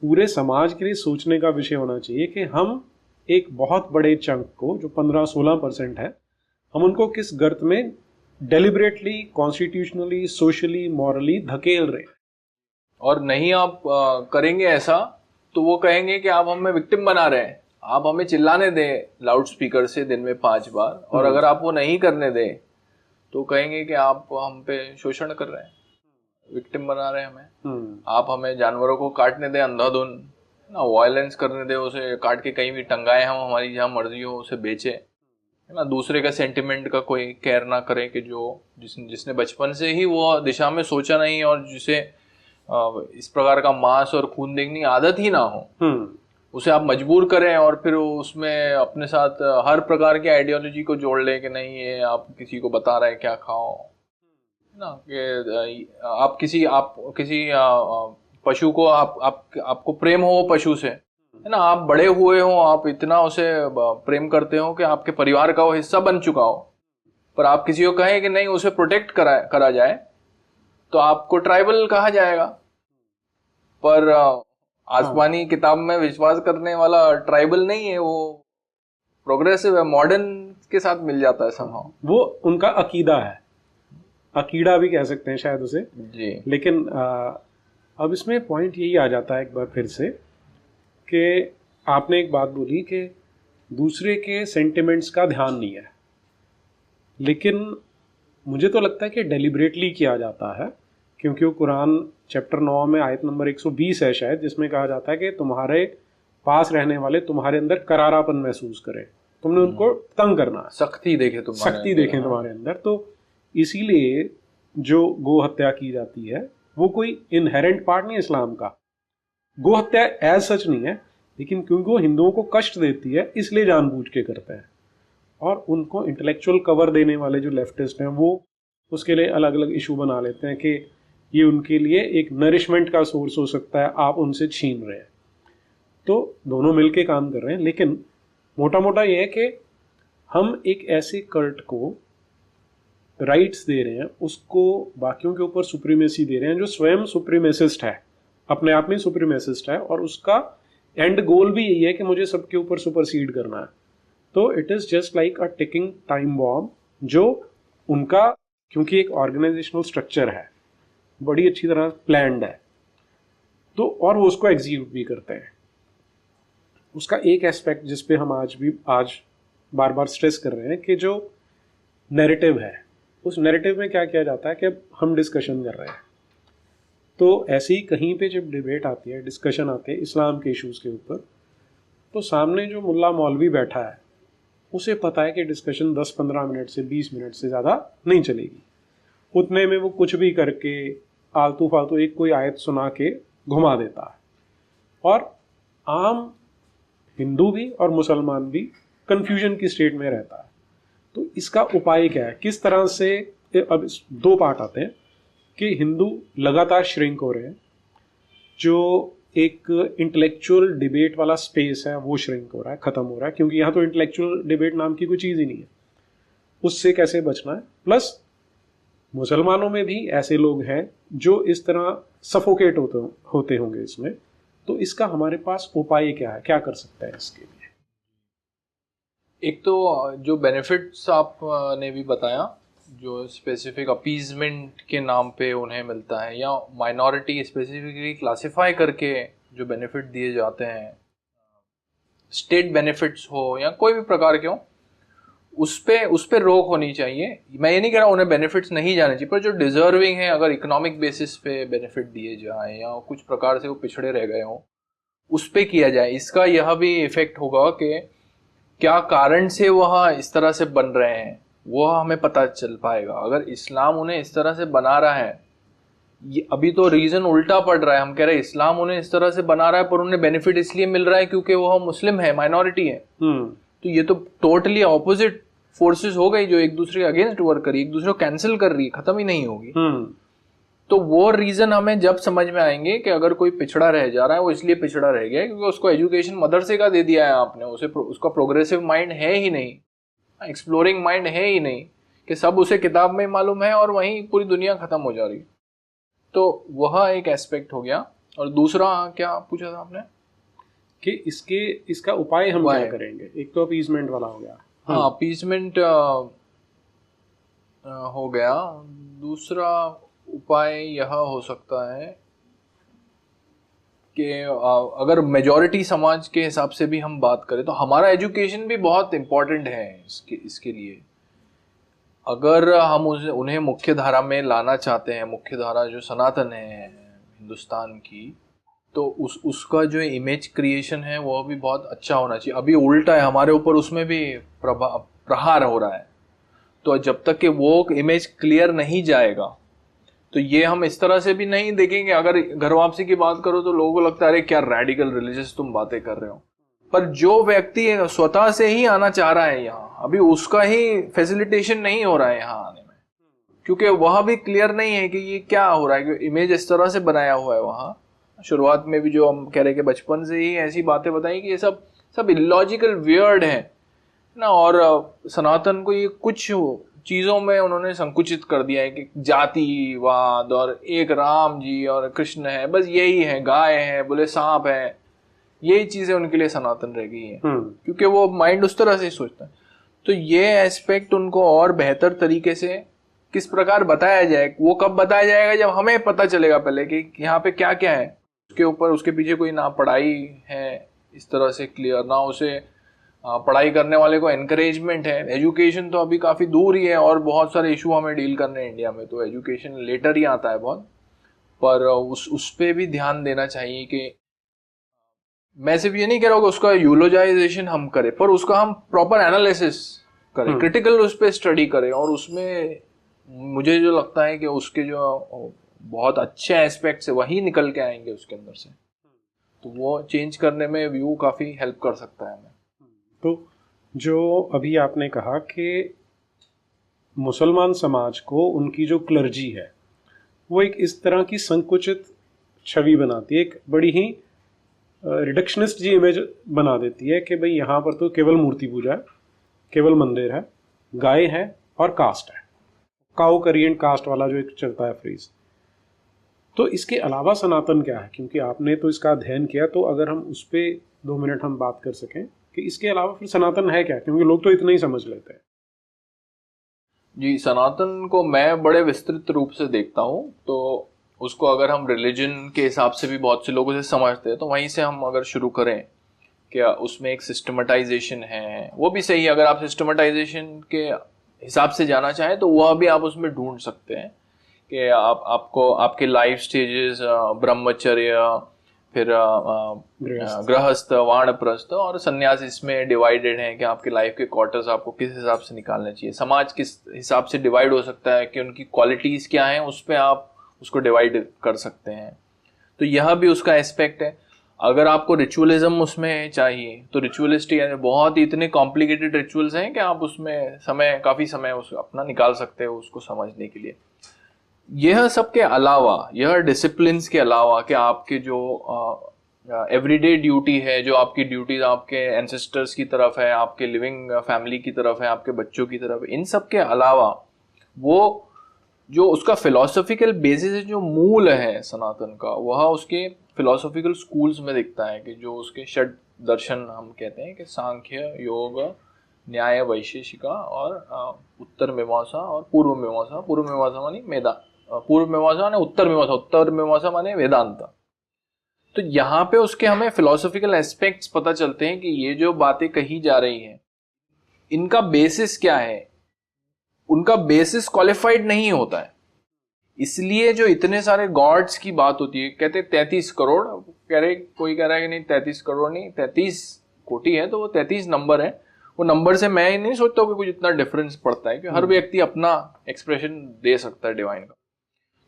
पूरे समाज के लिए सोचने का विषय होना चाहिए कि हम एक बहुत बड़े चंक को, जो 15-16% है, हम उनको किस गर्त में डेलिबरेटली, कॉन्स्टिट्यूशनली, सोशली, मॉरली धकेल रहे हैं।
और नहीं आप करेंगे ऐसा तो वो कहेंगे कि आप हमें विक्टिम बना रहे हैं, आप हमें चिल्लाने दें लाउड स्पीकर से दिन में 5 बार, और अगर आप वो नहीं करने दें तो कहेंगे कि आप हम पे शोषण कर रहे हैं, विक्टिम बना रहे हैं हमें। आप हमें जानवरों को काटने दें अंधाधुन, ना वायलेंस करने दें, उसे काट के कहीं भी टंगाए हम, हमारी जहाँ मर्जी हो उसे बेचे, है ना, दूसरे का सेंटिमेंट का कोई केयर ना करें कि जो जिसने बचपन से ही वो दिशा में सोचा नहीं और जिसे इस प्रकार का मांस और खून देखने की आदत ही ना हो, उसे आप मजबूर करें और फिर उसमें अपने साथ हर प्रकार की आइडियोलॉजी को जोड़ ले कि नहीं ये आप किसी को बता रहे हैं क्या खाओ, ना कि आप किसी पशु को आपको प्रेम हो पशु से, है ना, आप बड़े हुए हो, आप इतना उसे प्रेम करते हो कि आपके परिवार का वो हिस्सा बन चुका हो, पर आप किसी को कहें कि नहीं उसे प्रोटेक्ट करा जाए तो आपको ट्राइबल कहा जाएगा। पर आसमानी किताब में विश्वास करने वाला ट्राइबल नहीं है, वो प्रोग्रेसिव है, मॉडर्न के साथ मिल जाता है समहाउ।
वो उनका अकीदा है, अकीड़ा भी कह सकते हैं शायद उसे
जी।
लेकिन अब इसमें पॉइंट यही आ जाता है एक बार फिर से कि आपने एक बात बोली कि दूसरे के सेंटिमेंट्स का ध्यान नहीं है, लेकिन मुझे तो लगता है कि डेलिबरेटली किया जाता है, क्योंकि वो कुरान चैप्टर 9 में आयत नंबर 120 है शायद, जिसमें कहा जाता है कि तुम्हारे पास रहने वाले तुम्हारे अंदर करारापन महसूस करें, तुमने उनको तंग करना है,
सख्ती देखें
तुम्हारे अंदर। तो इसीलिए जो गो हत्या की जाती है वो कोई इनहेरेंट पार्ट नहीं है इस्लाम का। गो हत्या एज सच नहीं है, लेकिन क्योंकि वो हिंदुओं को कष्ट देती है इसलिए जानबूझ के करते हैं। और उनको इंटेलेक्चुअल कवर देने वाले जो लेफ्टिस्ट हैं वो उसके लिए अलग अलग इशू बना लेते हैं कि ये उनके लिए एक नरिशमेंट का सोर्स हो सकता है, आप उनसे छीन रहे हैं। तो दोनों मिलके काम कर रहे हैं, लेकिन मोटा मोटा ये है कि हम एक ऐसे कल्ट को राइट्स दे रहे हैं, उसको बाकियों के ऊपर सुप्रीमेसी दे रहे हैं जो स्वयं सुप्रीमेसिस्ट है, अपने आप में सुप्रीमेसिस्ट है, और उसका एंड गोल भी यही है कि मुझे सबके ऊपर सुपरसीड करना है। तो it is just like a ticking time bomb, जो उनका क्योंकि एक ऑर्गेनाइजेशनल स्ट्रक्चर है, बड़ी अच्छी तरह प्लान्ड है, तो और वो उसको एग्जीक्यूट भी करते हैं। उसका एक एस्पेक्ट जिस पे हम आज बार बार स्ट्रेस कर रहे हैं कि जो नैरेटिव है, उस नैरेटिव में क्या किया जाता है कि अब हम डिस्कशन कर रहे हैं, तो ऐसे ही कहीं पे जब डिबेट आती है, डिस्कशन आते हैं इस्लाम के इश्यूज़ के ऊपर, तो सामने जो मुल्ला मौलवी बैठा है उसे पता है कि डिस्कशन 10-15 मिनट से 20 मिनट से ज़्यादा नहीं चलेगी, उतने में वो कुछ भी करके आलतू फालतू एक कोई आयत सुना के घुमा देता है, और आम हिंदू भी और मुसलमान भी कन्फ्यूजन की स्टेट में रहता है। तो इसका उपाय क्या है, किस तरह से? अब दो पार्ट आते हैं कि हिंदू लगातार श्रिंक हो रहे हैं, जो एक इंटेलेक्चुअल डिबेट वाला स्पेस है वो श्रिंक हो रहा है, खत्म हो रहा है, क्योंकि यहाँ तो इंटेलेक्चुअल डिबेट नाम की कोई चीज़ ही नहीं है। उससे कैसे बचना है? प्लस मुसलमानों में भी ऐसे लोग हैं जो इस तरह सफोकेट होते होंगे इसमें। तो इसका हमारे पास उपाय क्या है, क्या कर सकते हैं इसके लिए?
एक तो जो बेनिफिट्स आपने भी बताया, जो स्पेसिफिक अपीजमेंट के नाम पे उन्हें मिलता है, या माइनॉरिटी स्पेसिफिकली क्लासिफाई करके जो बेनिफिट दिए जाते हैं, स्टेट बेनिफिट्स हो या कोई भी प्रकार के हो, उस पे रोक होनी चाहिए। मैं ये नहीं कह रहा उन्हें बेनिफिट्स नहीं जाने चाहिए, पर जो डिजर्विंग है, अगर इकोनॉमिक बेसिस पे बेनिफिट दिए जाए या कुछ प्रकार से वो पिछड़े रह गए हों, उस पे किया जाए। इसका यह भी इफेक्ट होगा कि क्या कारण से वह इस तरह से बन रहे हैं वो हमें पता चल पाएगा। अगर इस्लाम उन्हें इस तरह से बना रहा है, ये अभी तो रीजन उल्टा पड़ रहा है, हम कह रहे हैं इस्लाम उन्हें इस तरह से बना रहा है पर उन्हें बेनिफिट इसलिए मिल रहा है क्योंकि वह मुस्लिम है, माइनॉरिटी है। तो ये तो टोटली ऑपोजिट फोर्सेस हो गई जो एक दूसरे के अगेंस्ट वर्क करी, एक दूसरे को कैंसिल कर रही है, खत्म ही नहीं होगी। तो वो रीजन हमें जब समझ में आएंगे कि अगर कोई पिछड़ा रह जा रहा है वो इसलिए पिछड़ा रह गया है क्योंकि उसको एजुकेशन मदरसे का दे दिया है आपने, उसका प्रोग्रेसिव माइंड है ही नहीं, एक्सप्लोरिंग माइंड है ही नहीं, कि सब उसे किताब में मालूम है और वहीं पूरी दुनिया खत्म हो जा रही। तो वह एक एस्पेक्ट हो गया। और दूसरा क्या पूछा था आपने
कि इसका उपाय हम क्या करेंगे? एक तो अपीजमेंट वाला हो गया।
हाँ, अपीजमेंट हो गया। दूसरा उपाय यह हो सकता है कि अगर मेजॉरिटी समाज के हिसाब से भी हम बात करें तो हमारा एजुकेशन भी बहुत इम्पोर्टेंट है इसके लिए। अगर हम उन्हें मुख्य धारा में लाना चाहते हैं, मुख्य धारा जो सनातन है हिंदुस्तान की, तो उसका जो इमेज क्रिएशन है वो भी बहुत अच्छा होना चाहिए। अभी उल्टा है, हमारे ऊपर उसमें भी प्रहार हो रहा है। तो जब तक कि वो इमेज क्लियर नहीं जाएगा तो ये हम इस तरह से भी नहीं देखेंगे। अगर घर वापसी की बात करो तो लोगों को लगता है अरे क्या रेडिकल रिलीजियस तुम बातें कर रहे हो, पर जो व्यक्ति स्वतः से ही आना चाह रहा है यहाँ, अभी उसका ही फैसिलिटेशन नहीं हो रहा है यहाँ आने में, क्योंकि वह भी क्लियर नहीं है कि ये क्या हो रहा है, कि इमेज इस तरह से बनाया हुआ है। वहाँ शुरुआत में भी जो हम कह रहे कि बचपन से ही ऐसी बातें बताई कि ये सब इलॉजिकल वियर्ड है ना। और सनातन को ये कुछ चीजों में उन्होंने संकुचित कर दिया है कि जातिवाद और एक राम जी और कृष्ण है, बस यही है, गाय है, बोले सांप है, यही चीजें उनके लिए सनातन रह गई है, क्योंकि वो माइंड उस तरह से सोचता है। तो ये एस्पेक्ट उनको और बेहतर तरीके से किस प्रकार बताया जाए, वो कब बताया जाएगा जब हमें पता चलेगा पहले कि यहाँ पे क्या क्या है, उसके ऊपर उसके पीछे कोई ना पढ़ाई है इस तरह से क्लियर, ना उसे पढ़ाई करने वाले को एनकरेजमेंट है। एजुकेशन तो अभी काफ़ी दूर ही है और बहुत सारे इशू हमें डील करने हैं इंडिया में, तो एजुकेशन लेटर ही आता है बहुत, पर उस पे भी ध्यान देना चाहिए कि मैं सिर्फ ये नहीं कह रहा हूँ कि उसका यूलोजाइजेशन हम करें, पर उसका हम प्रॉपर एनालिसिस करें, क्रिटिकल उस पर स्टडी करें। और उसमें मुझे जो लगता है कि उसके जो बहुत अच्छे एस्पेक्ट्स है वही निकल के आएंगे उसके अंदर से, तो वो चेंज करने में व्यू काफ़ी हेल्प कर सकता है हमें।
तो जो अभी आपने कहा कि मुसलमान समाज को उनकी जो क्लर्जी है वो एक इस तरह की संकुचित छवि बनाती है, एक बड़ी ही रिडक्शनिस्ट जी इमेज बना देती है कि भाई यहाँ पर तो केवल मूर्ति पूजा है, केवल मंदिर है, गाय है और कास्ट है, काउ करियन कास्ट वाला जो एक चलता है फ्रेज। तो इसके अलावा सनातन क्या है, क्योंकि आपने तो इसका अध्ययन किया, तो अगर हम उस पर 2 मिनट हम बात कर सकें कि इसके अलावा फिर सनातन है क्या, क्योंकि लोग तो इतना ही समझ लेते हैं।
जी, सनातन को मैं बड़े विस्तृत रूप से देखता हूँ। तो उसको अगर हम रिलीजन के हिसाब से भी बहुत से लोगों से समझते हैं, तो वहीं से हम अगर शुरू करें, क्या उसमें एक सिस्टमेटाइजेशन है, वो भी सही है। अगर आप सिस्टमेटाइजेशन के हिसाब से जाना चाहें तो वह भी आप उसमें ढूंढ सकते हैं कि आपको आपके लाइफ स्टेजेस, ब्रह्मचर्य, फिर गृहस्थ, वानप्रस्थ और सन्यास इसमें डिवाइडेड हैं कि आपके लाइफ के क्वार्टर्स आपको किस हिसाब से निकालने चाहिए। समाज किस हिसाब से डिवाइड हो सकता है कि उनकी क्वालिटीज़ क्या हैं, उस पर आप उसको डिवाइड कर सकते हैं। तो यह भी उसका एस्पेक्ट है। अगर आपको रिचुअलिज्म उसमें चाहिए तो रिचुअलिस्टिक बहुत ही इतने कॉम्प्लिकेटेड रिचुअल्स हैं कि आप उसमें काफी समय उस अपना निकाल सकते हो उसको समझने के लिए। यह सब के अलावा, यह डिसिप्लिन्स के अलावा कि आपके जो एवरीडे ड्यूटी है, जो आपकी ड्यूटीज आपके एंसेस्टर्स की तरफ है, आपके लिविंग फैमिली की तरफ है, आपके बच्चों की तरफ है, इन सब के अलावा वो जो उसका फिलोसॉफिकल बेसिस है, जो मूल है सनातन का, वह उसके फिलोसॉफिकल स्कूल्स में दिखता है कि जो उसके षड दर्शन हम कहते हैं कि सांख्य, योग, न्याय, वैशेषिका और उत्तर मीमांसा और पूर्व मीमांसा। पूर्व मीमांसा माने पूर्व मीमांसा माने उत्तर मीमांसा, उत्तर मीमांसा माने वेदांत। तो यहाँ पे उसके हमें फिलोसॉफिकल एस्पेक्ट्स पता चलते हैं कि ये जो बातें कही जा रही हैं इनका बेसिस क्या है। उनका बेसिस क्वालिफाइड नहीं होता है, इसलिए जो इतने सारे गॉड्स की बात होती है, कहते 33 करोड़, कोई कह रहा है कि नहीं 33 करोड़ नहीं 33 कोटि है, तो वो 33 नंबर है। वो नंबर से मैं नहीं सोचता कि कुछ इतना डिफरेंस पड़ता है कि हर व्यक्ति अपना एक्सप्रेशन दे सकता है डिवाइन का।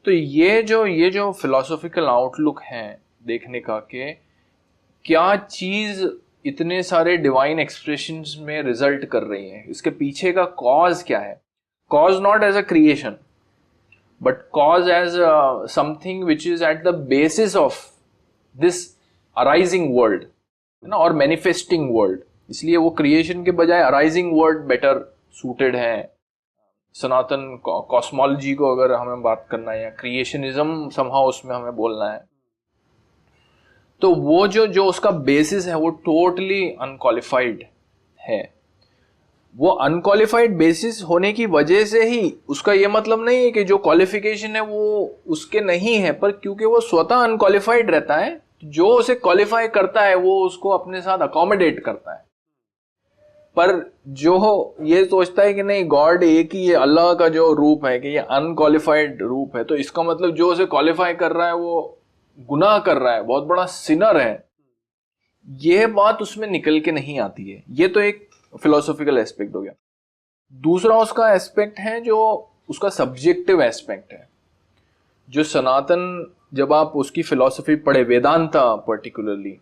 तो ये जो फिलोसॉफिकल आउटलुक है देखने का कि क्या चीज इतने सारे डिवाइन एक्सप्रेशंस में रिजल्ट कर रही है, इसके पीछे का कॉज क्या है। Cause not as a creation but cause as something which is at the basis of this arising world, है ना, और manifesting world। इसलिए वो creation के बजाय arising world better suited है। सनातन कॉस्मोलॉजी को अगर हमें बात करना है या क्रिएशनिज्म somehow उसमें हमें बोलना है, तो वो जो उसका बेसिस है वो टोटली अनक्वालिफाइड है। वो अनक्वालिफाइड बेसिस होने की वजह से ही, उसका ये मतलब नहीं है कि जो क्वालिफिकेशन है वो उसके नहीं है, पर क्योंकि वो स्वतः अनक्वालिफाइड रहता है, जो उसे क्वालिफाई करता है वो उसको अपने साथ अकोमोडेट करता है। पर जो ये सोचता है कि नहीं गॉड एक ही, ये अल्लाह का जो रूप है कि ये अनक्वालिफाइड रूप है, तो इसका मतलब जो उसे क्वालिफाई कर रहा है वो गुनाह कर रहा है, बहुत बड़ा सिनर है, ये बात उसमें निकल के नहीं आती है। ये तो एक फिलोसॉफिकल एस्पेक्ट हो गया। दूसरा उसका एस्पेक्ट है जो उसका सब्जेक्टिव एस्पेक्ट है। जो सनातन, जब आप उसकी फिलोसफी पढ़े, वेदांता पर्टिकुलरली,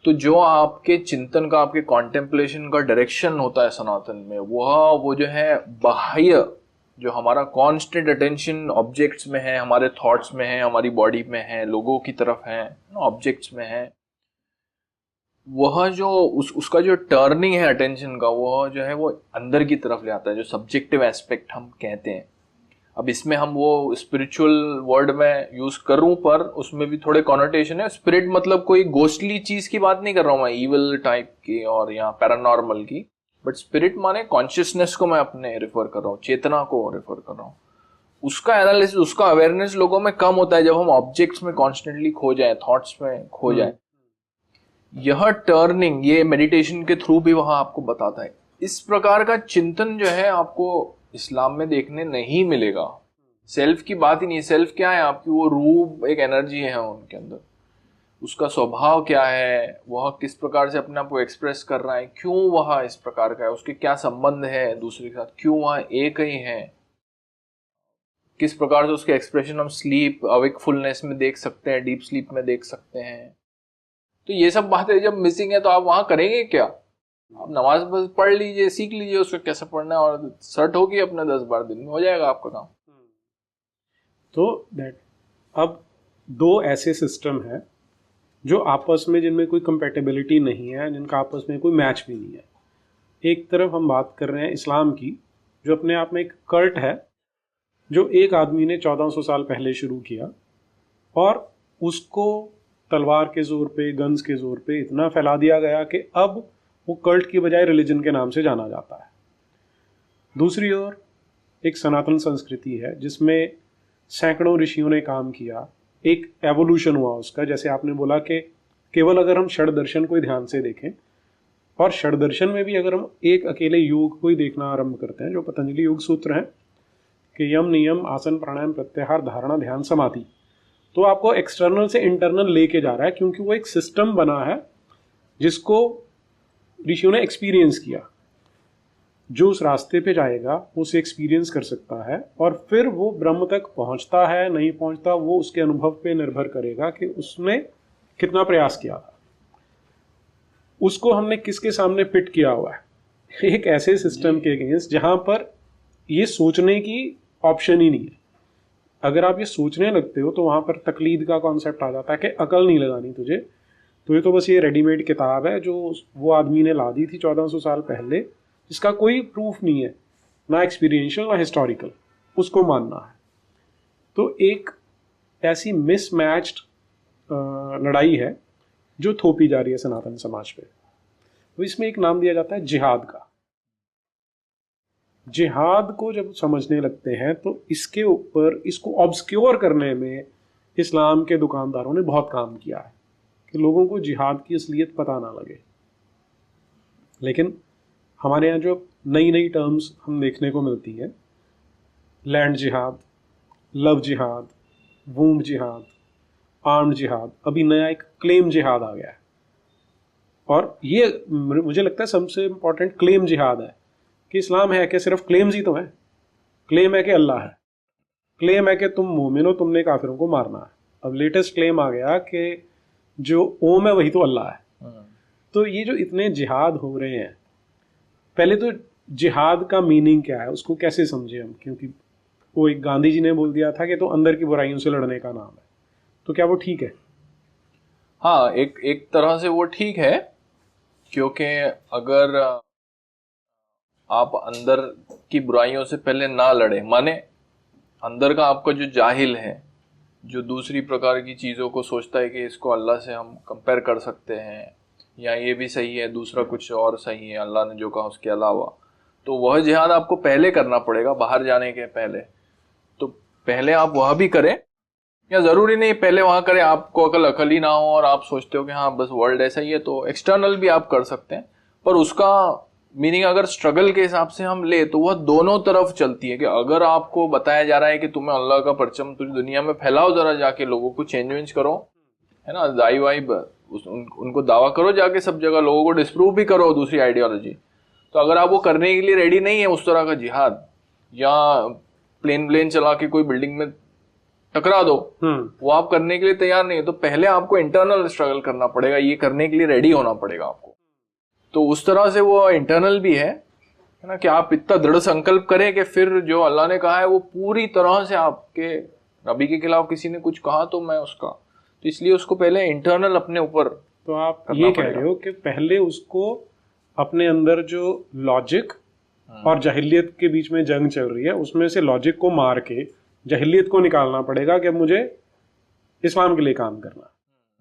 तो जो आपके चिंतन का, आपके कॉन्टेम्पलेशन का डायरेक्शन होता है सनातन में, वो जो है बाह्य, जो हमारा कॉन्स्टेंट अटेंशन ऑब्जेक्ट्स में है, हमारे थॉट्स में है, हमारी बॉडी में है, लोगों की तरफ है, ऑब्जेक्ट्स में है, वह जो उसका जो टर्निंग है अटेंशन का, वह जो है वो अंदर की तरफ ले आता है, जो सब्जेक्टिव एस्पेक्ट हम कहते हैं। अब इसमें हम वो स्पिरिचुअल वर्ड में यूज करूं, पर उसमें भी थोड़े कॉनोटेशन है। स्पिरिट मतलब कोई गोस्टली चीज की बात नहीं कर रहा हूं मैं, इविल टाइप की और या पैरानॉर्मल की, बट स्पिरिट माने कॉन्शियसनेस को मैं अपने रेफर कर रहा हूँ, चेतना को रेफर कर रहा हूँ। उसका एनालिसिस, उसका अवेयरनेस लोगों में कम होता है जब हम ऑब्जेक्ट्स में कॉन्स्टेंटली खो जाए, थॉट्स में खो जाए। यह टर्निंग, ये मेडिटेशन के थ्रू भी वहां आपको बताता है। इस प्रकार का चिंतन जो है आपको इस्लाम में देखने नहीं मिलेगा। सेल्फ की बात ही नहीं है। सेल्फ क्या है? आपकी वो रूह, एक एनर्जी है उनके अंदर, उसका स्वभाव क्या है, वह किस प्रकार से अपने आप को एक्सप्रेस कर रहा है, क्यों वह इस प्रकार का है, उसके क्या संबंध है दूसरे के साथ, क्यों वह एक ही है, किस प्रकार से उसके एक्सप्रेशन हम स्लीप, अवेकफुलनेस में देख सकते हैं, डीप स्लीप में देख सकते हैं। तो ये सब बातें जब मिसिंग है तो आप वहां करेंगे क्या? आप नमाज बस पढ़ लीजिए, सीख लीजिए उसको कैसे पढ़ना है, और सर्ट होगी अपने 10-12 दिन में हो जाएगा आपका काम।
तो दैट अब दो ऐसे सिस्टम है जो आपस में, जिनमें कोई कंपेटेबिलिटी नहीं है, जिनका आपस में कोई मैच भी नहीं है। एक तरफ हम बात कर रहे हैं इस्लाम की, जो अपने आप में एक कल्ट है, जो एक आदमी ने 1400 साल पहले शुरू किया और उसको तलवार के जोर पे, गन्स के जोर पे इतना फैला दिया गया कि अब वो कल्ट की बजाय रिलीजन के नाम से जाना जाता है। दूसरी ओर एक सनातन संस्कृति है जिसमें सैकड़ों ऋषियों ने काम किया, एक एवोल्यूशन हुआ उसका। जैसे आपने बोला कि केवल अगर हम षड दर्शन को ध्यान से देखें, और षड दर्शन में भी अगर हम एक अकेले योग को ही देखना आरंभ करते हैं, जो पतंजलि योग सूत्र हैं कि यम, नियम, आसन, प्राणायाम, प्रत्याहार, धारणा, ध्यान, समाधि, तो आपको एक्सटर्नल से इंटरनल लेके जा रहा है, क्योंकि वो एक सिस्टम बना है जिसको ऋषियों ने एक्सपीरियंस किया। जो उस रास्ते पे जाएगा वो उसे एक्सपीरियंस कर सकता है, और फिर वो ब्रह्म तक पहुंचता है नहीं पहुंचता, वो उसके अनुभव पे निर्भर करेगा कि उसने कितना प्रयास किया था। उसको हमने किसके सामने पिट किया हुआ है? एक ऐसे सिस्टम के अगेंस्ट जहां पर ये सोचने की ऑप्शन ही नहीं है। अगर आप ये सोचने लगते हो तो वहां पर तकलीद का कॉन्सेप्ट आ जाता है कि अकल नहीं लगानी तुझे, तो ये तो बस ये रेडीमेड किताब है जो वो आदमी ने ला दी थी 1400 साल पहले, जिसका कोई प्रूफ नहीं है, ना एक्सपीरियंशियल ना हिस्टोरिकल, उसको मानना है। तो एक ऐसी मिसमैच्ड लड़ाई है जो थोपी जा रही है सनातन समाज पे। तो इसमें एक नाम दिया जाता है जिहाद का। जिहाद को जब समझने लगते हैं तो इसके ऊपर इसको ऑब्सक्योर करने में इस्लाम के दुकानदारों ने बहुत काम किया है कि लोगों को जिहाद की असलियत पता ना लगे। लेकिन हमारे यहाँ जो नई नई टर्म्स हम देखने को मिलती है, लैंड जिहाद, लव जिहाद, वूंड जिहाद, आर्म्ड जिहाद, अभी नया एक क्लेम जिहाद आ गया है। और ये मुझे लगता है सबसे इंपॉर्टेंट क्लेम जिहाद है कि इस्लाम है कि सिर्फ क्लेम्स ही तो है। क्लेम है कि अल्लाह है, क्लेम है कि तुम मोमिन हो, तुमने काफिरों को मारना है। अब लेटेस्ट क्लेम आ गया कि जो ओम है वही तो अल्लाह है। तो ये जो इतने जिहाद हो रहे हैं, पहले तो जिहाद का मीनिंग क्या है उसको कैसे समझे हम, क्योंकि वो एक गांधी जी ने बोल दिया था कि तो अंदर की बुराइयों से लड़ने का नाम है। तो क्या वो ठीक है?
हाँ, एक तरह से वो ठीक है, क्योंकि अगर आप अंदर की बुराइयों से पहले ना लड़े, माने अंदर का आपका जो जाहिल है, जो दूसरी प्रकार की चीज़ों को सोचता है कि इसको अल्लाह से हम कंपेयर कर सकते हैं, या ये भी सही है दूसरा कुछ और सही है अल्लाह ने जो कहा उसके अलावा, तो वह जिहाद आपको पहले करना पड़ेगा बाहर जाने के पहले। तो पहले आप वह भी करें, या ज़रूरी नहीं पहले वहाँ करें, आपको अकल ही ना हो और आप सोचते हो कि हाँ बस वर्ल्ड ऐसा ही है, तो एक्सटर्नल भी आप कर सकते हैं। पर उसका मीनिंग अगर स्ट्रगल के हिसाब से हम ले तो वह दोनों तरफ चलती है कि अगर आपको बताया जा रहा है कि तुम्हें अल्लाह का परचम पूरी दुनिया में फैलाओ, जरा जाके लोगों को चेंज करो, है ना, दाई वाई उनको दावा करो जाके सब जगह, लोगों को डिस्प्रूव भी करो दूसरी आइडियोलॉजी। तो अगर आप वो करने के लिए रेडी नहीं है, उस तरह का जिहाद, या प्लेन चला के कोई बिल्डिंग में टकरा दो, वो आप करने के लिए तैयार नहीं है, तो पहले आपको इंटरनल स्ट्रगल करना पड़ेगा, ये करने के लिए रेडी होना पड़ेगा आपको। तो उस तरह से वो इंटरनल भी है ना, कि आप इतना दृढ़ संकल्प करें कि फिर जो अल्लाह ने कहा है वो पूरी तरह से, आपके नबी के खिलाफ किसी ने कुछ कहा तो मैं उसका, तो इसलिए उसको पहले इंटरनल अपने ऊपर।
तो आप ये कह रहे हो कि पहले उसको अपने अंदर जो लॉजिक और जाहिलियत के बीच में जंग चल रही है उसमें से लॉजिक को मार के जाहिलियत को निकालना पड़ेगा कि मुझे इस्लाम के लिए काम करना।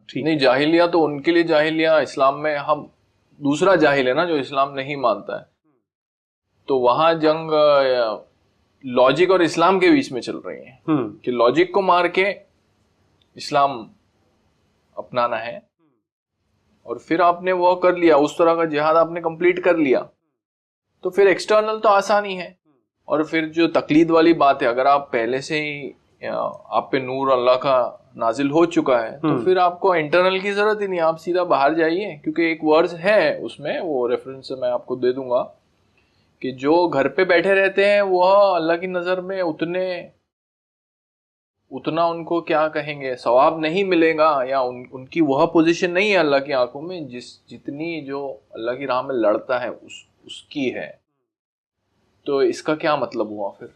ठीक
नहीं, जाहिलिया तो उनके लिए जाहिलिया, इस्लाम में हम दूसरा जाहिल है ना जो इस्लाम नहीं मानता है, तो वहां जंग लॉजिक और इस्लाम के बीच में चल रही है कि लॉजिक को मार के इस्लाम अपनाना है। और फिर आपने वो कर लिया, उस तरह का जिहाद आपने कंप्लीट कर लिया, तो फिर एक्सटर्नल तो आसान ही है। और फिर जो तकलीद वाली बात है, अगर आप पहले से ही आप पे नूर अल्लाह का नाजिल हो चुका है तो फिर आपको इंटरनल की जरूरत ही नहीं, आप सीधा बाहर जाइए। क्योंकि एक वर्ड्स है उसमें, वो रेफरेंस मैं आपको दे दूंगा, कि जो घर पे बैठे रहते हैं वह अल्लाह की नजर में उतना उनको क्या कहेंगे सवाब नहीं मिलेगा, या उनकी वह पोजीशन नहीं है अल्लाह की आंखों में जितनी जो अल्लाह की राह में लड़ता है उसकी है। तो इसका क्या मतलब हुआ फिर,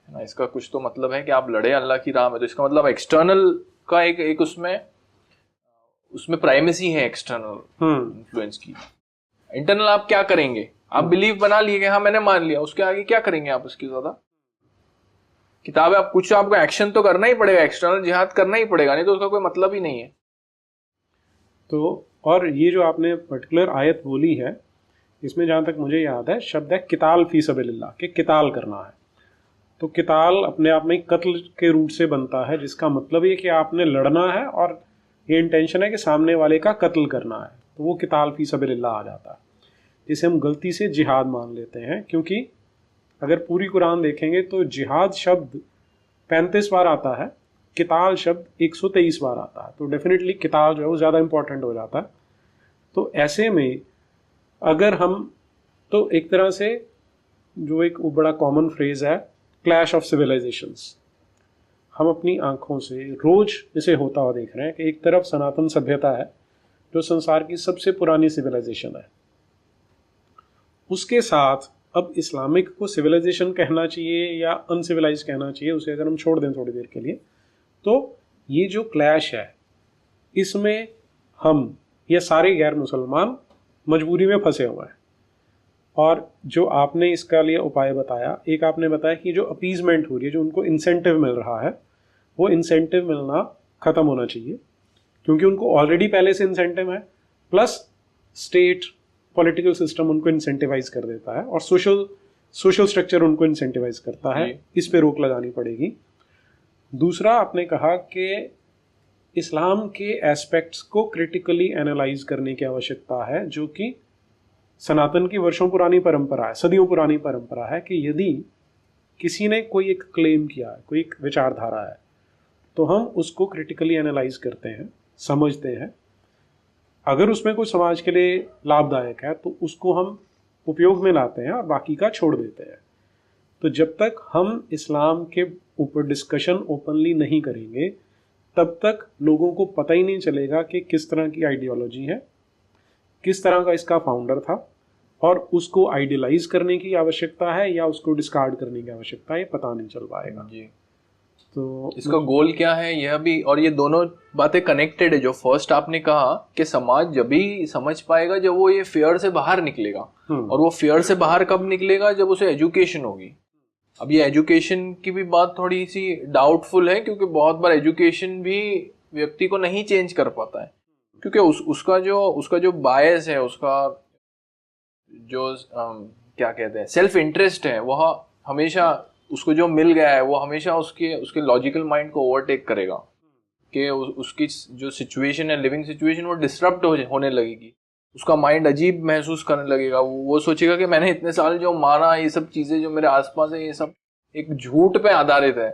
है ना? इसका कुछ तो मतलब है कि आप लड़े अल्लाह की राह में, तो इसका मतलब एक्सटर्नल का एक उसमें प्राइमेसी है एक्सटर्नल इन्फ्लुएंस की। इंटरनल आप क्या करेंगे? आप बिलीव बना लिए कि हाँ मैंने मान लिया, उसके आगे क्या करेंगे आप? उसकी ज्यादा किताब है, आप कुछ आपको एक्शन तो करना ही पड़ेगा, एक्सटर्नल जिहाद करना ही पड़ेगा, नहीं तो उसका कोई मतलब ही नहीं है।
तो और ये जो आपने पर्टिकुलर आयत बोली है, इसमें जहां तक मुझे याद है शब्द है किताल फी सबीलिल्लाह, कि किताल करना है। तो किताल अपने आप में कत्ल के रूट से बनता है, जिसका मतलब ये कि आपने लड़ना है और ये इंटेंशन है कि सामने वाले का कत्ल करना है, तो वो किताल फी सबीलिल्लाह आ जाता है, जिसे हम गलती से जिहाद मान लेते हैं। क्योंकि अगर पूरी कुरान देखेंगे तो जिहाद शब्द 35 बार आता है, किताल शब्द 123 बार आता है, तो डेफिनेटली किताल जो है वो ज़्यादा इंपॉर्टेंट हो जाता है। तो ऐसे में अगर हम, तो एक तरह से जो एक बड़ा कॉमन फ्रेज है क्लैश ऑफ सिविलाइजेशंस, हम अपनी आंखों से रोज इसे होता हुआ देख रहे हैं कि एक तरफ सनातन सभ्यता है जो संसार की सबसे पुरानी सिविलाइजेशन है, उसके साथ अब इस्लामिक को सिविलाइजेशन कहना चाहिए या अनसिविलाइज कहना चाहिए, उसे अगर हम छोड़ दें थोड़ी देर के लिए, तो ये जो क्लैश है इसमें हम ये सारे गैर मुसलमान मजबूरी में फंसे हुए हैं। और जो आपने इसका लिए उपाय बताया, एक आपने बताया कि जो अपीजमेंट हो रही है, जो उनको इंसेंटिव मिल रहा है, वो इंसेंटिव मिलना ख़त्म होना चाहिए, क्योंकि उनको ऑलरेडी पहले से इंसेंटिव है, प्लस स्टेट पॉलिटिकल सिस्टम उनको इंसेंटिवाइज कर देता है और सोशल स्ट्रक्चर उनको इंसेंटिवाइज करता है। इस पे रोक लगानी पड़ेगी। दूसरा आपने कहा कि इस्लाम के एस्पेक्ट्स को क्रिटिकली एनालाइज करने की आवश्यकता है, जो कि सनातन की वर्षों पुरानी परंपरा है, सदियों पुरानी परंपरा है, कि यदि किसी ने कोई एक क्लेम किया है, कोई एक विचारधारा है, तो हम उसको क्रिटिकली एनालाइज करते हैं, समझते हैं। अगर उसमें कोई समाज के लिए लाभदायक है तो उसको हम उपयोग में लाते हैं और बाकी का छोड़ देते हैं। तो जब तक हम इस्लाम के ऊपर डिस्कशन ओपनली नहीं करेंगे, तब तक लोगों को पता ही नहीं चलेगा कि किस तरह की आइडियोलॉजी है, किस तरह का इसका फाउंडर था, और उसको आइडियलाइज करने की आवश्यकता है या उसको डिस्कार्ड करने की आवश्यकता है, ये पता नहीं चल पाएगा जी। तो
इसका गोल क्या है यह भी, और ये दोनों बातें कनेक्टेड है। जो फर्स्ट आपने कहा कि समाज जब भी समझ पाएगा जब वो ये फेयर से बाहर निकलेगा, और वो फेयर से बाहर कब निकलेगा, जब उसे एजुकेशन होगी। अब ये एजुकेशन की भी बात थोड़ी सी डाउटफुल है, क्योंकि बहुत बार एजुकेशन भी व्यक्ति को नहीं चेंज कर पाता है, क्योंकि उसका जो बायस है, उसका जो क्या कहते हैं सेल्फ इंटरेस्ट है, वह हमेशा उसको जो मिल गया है वो हमेशा उसके लॉजिकल माइंड को ओवरटेक करेगा, कि उसकी जो सिचुएशन है, लिविंग सिचुएशन, वो डिस्टर्ब होने लगेगी। उसका माइंड अजीब महसूस करने लगेगा। वो सोचेगा कि मैंने इतने साल जो माना, ये सब चीज़ें जो मेरे आसपास है, ये सब एक झूठ पे आधारित है।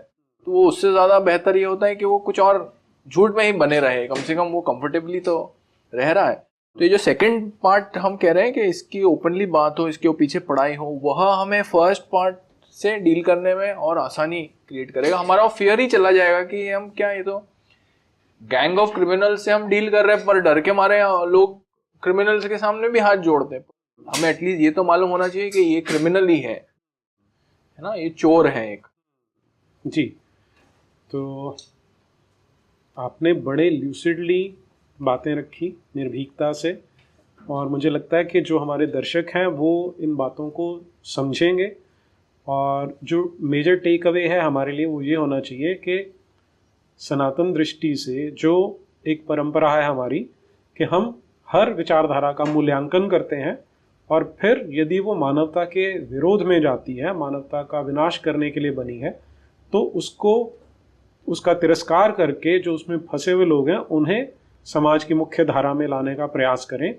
तो वो उससे ज़्यादा बेहतर ये होता है कि वो कुछ और झूठ में ही बने रहे, कम से कम वो कंफर्टेबली तो रह रहा है। तो ये जो सेकंड पार्ट हम कह रहे हैं कि इसकी ओपनली बात हो, इसके पीछे पढ़ाई हो, वह हमें फर्स्ट पार्ट से डील करने में और आसानी क्रिएट करेगा। हमारा वो फियर ही चला जाएगा कि हम क्या, ये तो गैंग ऑफ क्रिमिनल्स से हम डील कर रहे हैं, पर डर के मारे लोग क्रिमिनल्स के सामने भी हाथ जोड़ते हैं। हमें एटलीस्ट ये तो मालूम होना चाहिए कि ये क्रिमिनल ही है ना, ये चोर है एक।
जी, तो आपने बड़े ल्यूसिडली बातें रखी, निर्भीकता से, और मुझे लगता है कि जो हमारे दर्शक हैं वो इन बातों को समझेंगे। और जो मेजर टेक अवे है हमारे लिए वो ये होना चाहिए कि सनातन दृष्टि से जो एक परंपरा है हमारी, कि हम हर विचारधारा का मूल्यांकन करते हैं, और फिर यदि वो मानवता के विरोध में जाती है, मानवता का विनाश करने के लिए बनी है, तो उसका तिरस्कार करके जो उसमें फंसे हुए लोग हैं उन्हें समाज की मुख्य धारा में लाने का प्रयास करें।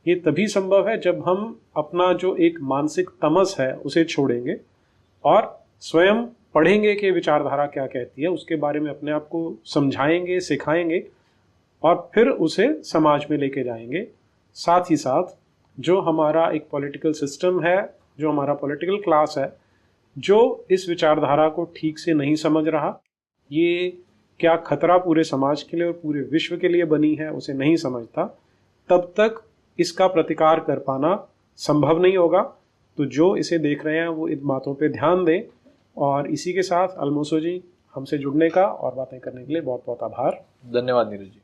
ये तभी संभव है जब हम अपना जो एक मानसिक तमस है उसे छोड़ेंगे और स्वयं पढ़ेंगे कि विचारधारा क्या कहती है, उसके बारे में अपने आप को समझाएंगे, सिखाएंगे, और फिर उसे समाज में लेके जाएंगे। साथ ही साथ जो हमारा एक पॉलिटिकल सिस्टम है, जो हमारा पॉलिटिकल क्लास है, जो इस विचारधारा को ठीक से नहीं समझ रहा, ये क्या खतरा पूरे समाज के लिए और पूरे विश्व के लिए बनी है, उसे नहीं समझता, तब तक इसका प्रतिकार कर पाना संभव नहीं होगा। तो जो इसे देख रहे हैं वो इन बातों पे ध्यान दें। और इसी के साथ अलमोसो जी, हमसे जुड़ने का और बातें करने के लिए बहुत बहुत आभार।
धन्यवाद नीरज जी।